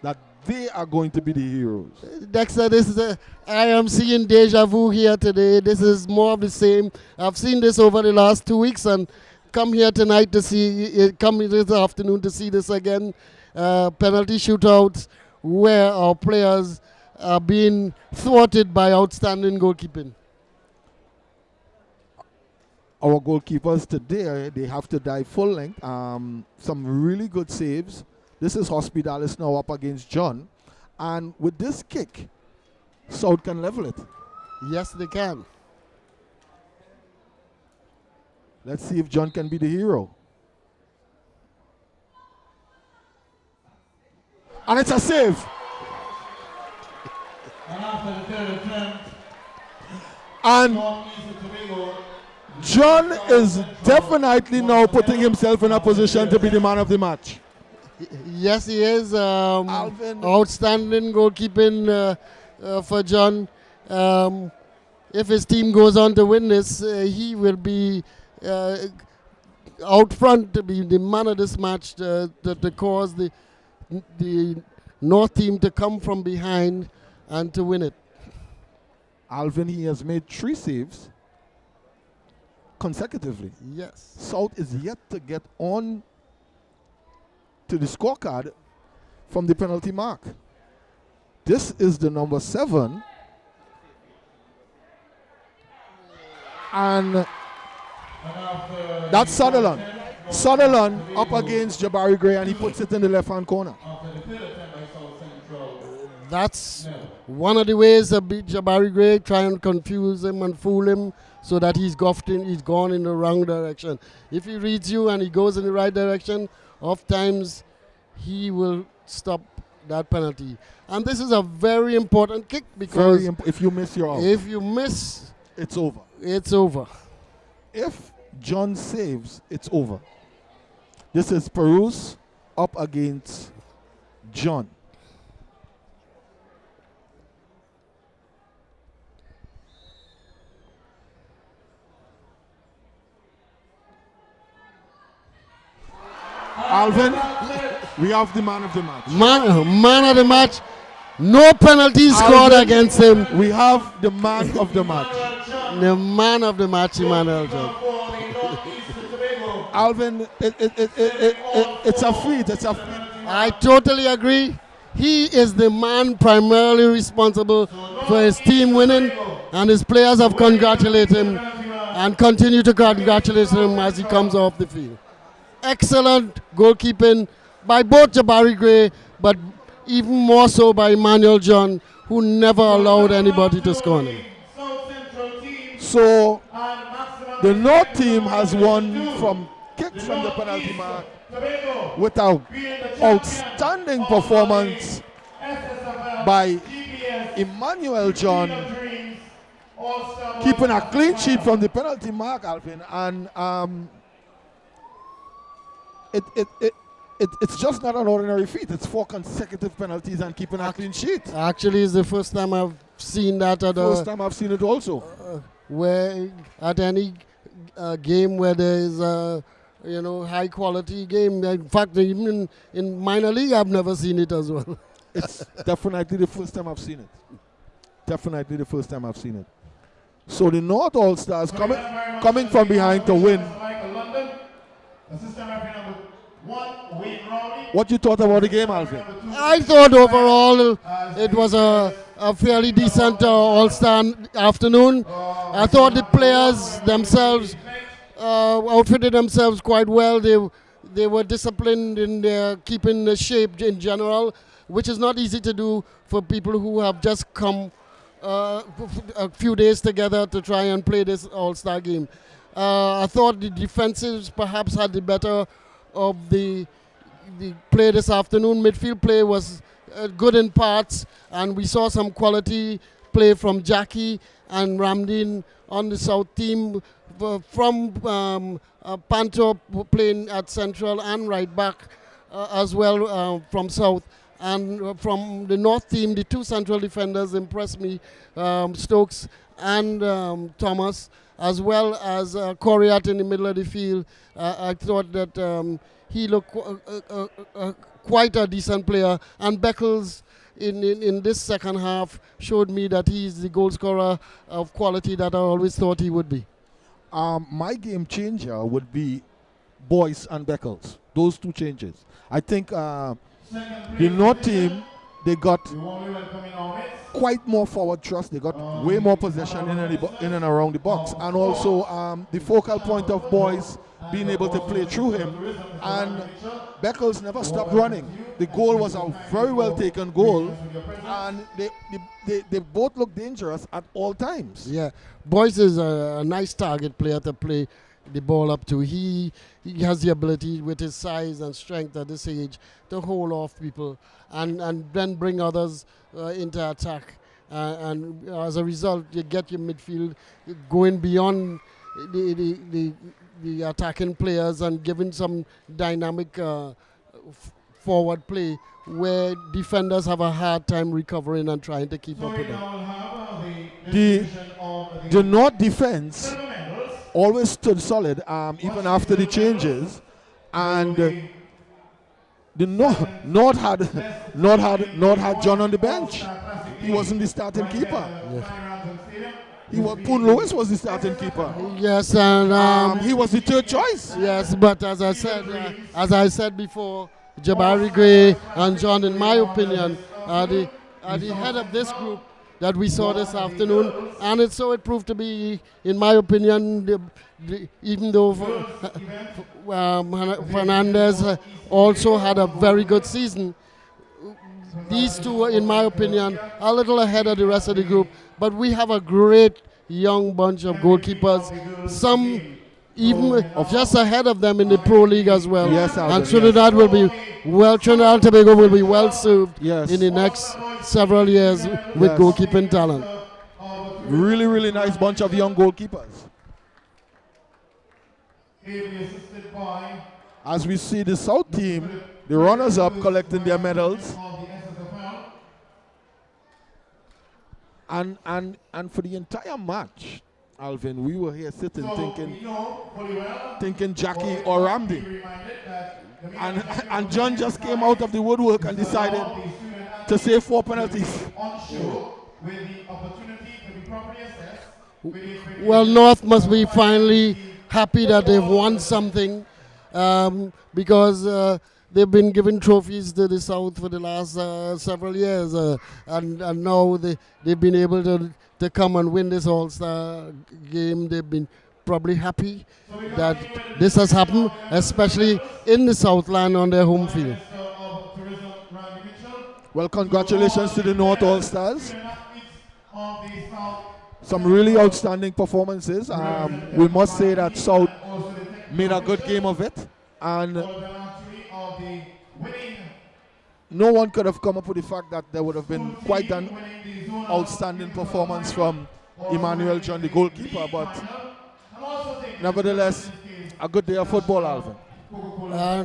that They are going to be the heroes. Dexter, I am seeing deja vu here today. This is more of the same. I've seen this over the last 2 weeks and come here tonight to see, come this afternoon to see this again. Penalty shootouts where our players are being thwarted by outstanding goalkeeping. Our goalkeepers today, they have to dive full length. Some really good saves. This is Hospitalis now up against John. And with this kick, South can level it. Yes, they can. Let's see if John can be the hero. And it's a save. And after the third attempt, And Northeast and Tobago, John is definitely now putting himself in a position to be the man of the match. Yes, he is. Alvin. Outstanding goalkeeping for John. If his team goes on to win this, he will be out front to be the man of this match to cause the North team to come from behind and to win it. Alvin, he has made 3 saves consecutively. Yes. South is yet to get on to the scorecard from the penalty mark. This is the number 7. And that's Sutherland. Sutherland up against Jabari Gray, and he puts it in the left-hand corner. That's one of the ways to beat Jabari Gray, try and confuse him and fool him so that he's gone in the wrong direction. If he reads you and he goes in the right direction, oftentimes he will stop that penalty. And this is a very important kick because If you miss, you're out. if you miss, It's over. it's over. If John saves, it's over. This is Perus up against John. Alvin, we have the man of the match. Man of the match. No penalties scored Alvin, against him. We have the man of the match. The man of the match, Emmanuel John. Alvin, it's a feat. It's a feat. I totally agree. He is the man primarily responsible for his team winning, and his players have congratulated him and continue to congratulate him as he comes off the field. Excellent goalkeeping by both Jabari Gray, but even more so by Emmanuel John, who never allowed anybody to score on him. So the North team has won from kicks from the penalty mark with an outstanding performance by Emmanuel John, keeping a clean sheet from the penalty mark, Alvin, and it's just not an ordinary feat. It's 4 consecutive penalties and keeping a clean sheet. Actually, it's the first time I've seen that at First time I've seen it also. where at any game where there is a high quality game. In fact, even in minor league, I've never seen it as well. It's definitely the first time I've seen it. Definitely the first time I've seen it. So the North All-Stars coming from behind to win. What you thought about the game, Alvin? I thought overall it was a fairly decent All-Star afternoon. I thought the players themselves outfitted themselves quite well. They were disciplined in their keeping the shape in general, which is not easy to do for people who have just come a few days together to try and play this All-Star game. I thought the defensives perhaps had the better of the play this afternoon. Midfield play was good in parts, and we saw some quality play from Jackie and Ramdeen on the South team, from Panto playing at central and right back as well from South. And from the North team, the 2 central defenders impressed me, Stokes and Thomas, as well as Coriat in the middle of the field. I thought that he looked quite a decent player. And Beckles in this second half showed me that he's the goal scorer of quality that I always thought he would be. My game changer would be Boyce and Beckles. Those two changes. I think the North team, they got quite more forward thrust. They got way more possession in and around the box. And also the focal point of Boyce being able to play through him. And Beckles never stopped running. The goal was a very well taken goal. And they both look dangerous at all times. Yeah, Boyce is a nice target player to play the ball up to. He has the ability with his size and strength at this age to hold off people and then bring others into attack. And as a result, you get your midfield going beyond the attacking players and giving some dynamic forward play where defenders have a hard time recovering and trying to keep up with them. The North defense always stood solid even after the changes, and the North had John on the bench. He wasn't the starting keeper. Poon Lewis was the starting keeper. Yes, and he was the third choice. Yes, but as I said before, Jabari Gray and John, in my opinion, are the head of this group that we saw this afternoon, and it proved to be, in my opinion, even though Fernandez also had a very good season, these two, in my opinion, are a little ahead of the rest of the group. But we have a great young bunch of goalkeepers, some even just ahead of them in the Pro League as well. Yes, and Trinidad will be Trinidad and Tobago will be well served in the next several years with goalkeeping talent. Really, really nice bunch of young goalkeepers. As we see the South team, the runners-up collecting their medals. And for the entire match, Alvin, we were here sitting thinking Jackie or Ramdi. And John just came out of the woodwork and decided to save 4 penalties. Well, North must be finally happy that they've won something because they've been giving trophies to the South for the last several years, and now they've been able to come and win this All-Star game. They've been probably happy that this has happened, especially in the Southland on their home field. Well, congratulations to the North All-Stars. Some really outstanding performances. We must say that South made a good game of it, and no one could have come up with the fact that there would have been quite an outstanding performance from Emmanuel John, the goalkeeper, but nevertheless, a good day of football, Alvin.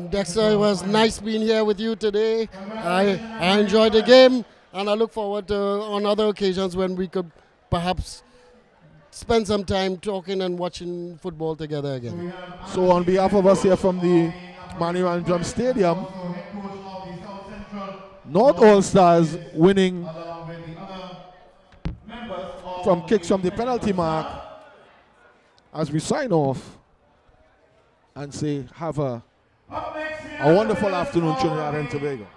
Dexter, it was nice being here with you today. I enjoyed the game, and I look forward to on other occasions when we could perhaps spend some time talking and watching football together again. So on behalf of us here from the Manuel Drum Stadium, North All-Stars winning from kicks from the penalty mark, as we sign off and say have a wonderful afternoon, Trinidad and Tobago.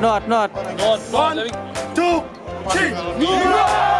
North. 1, 2, 3.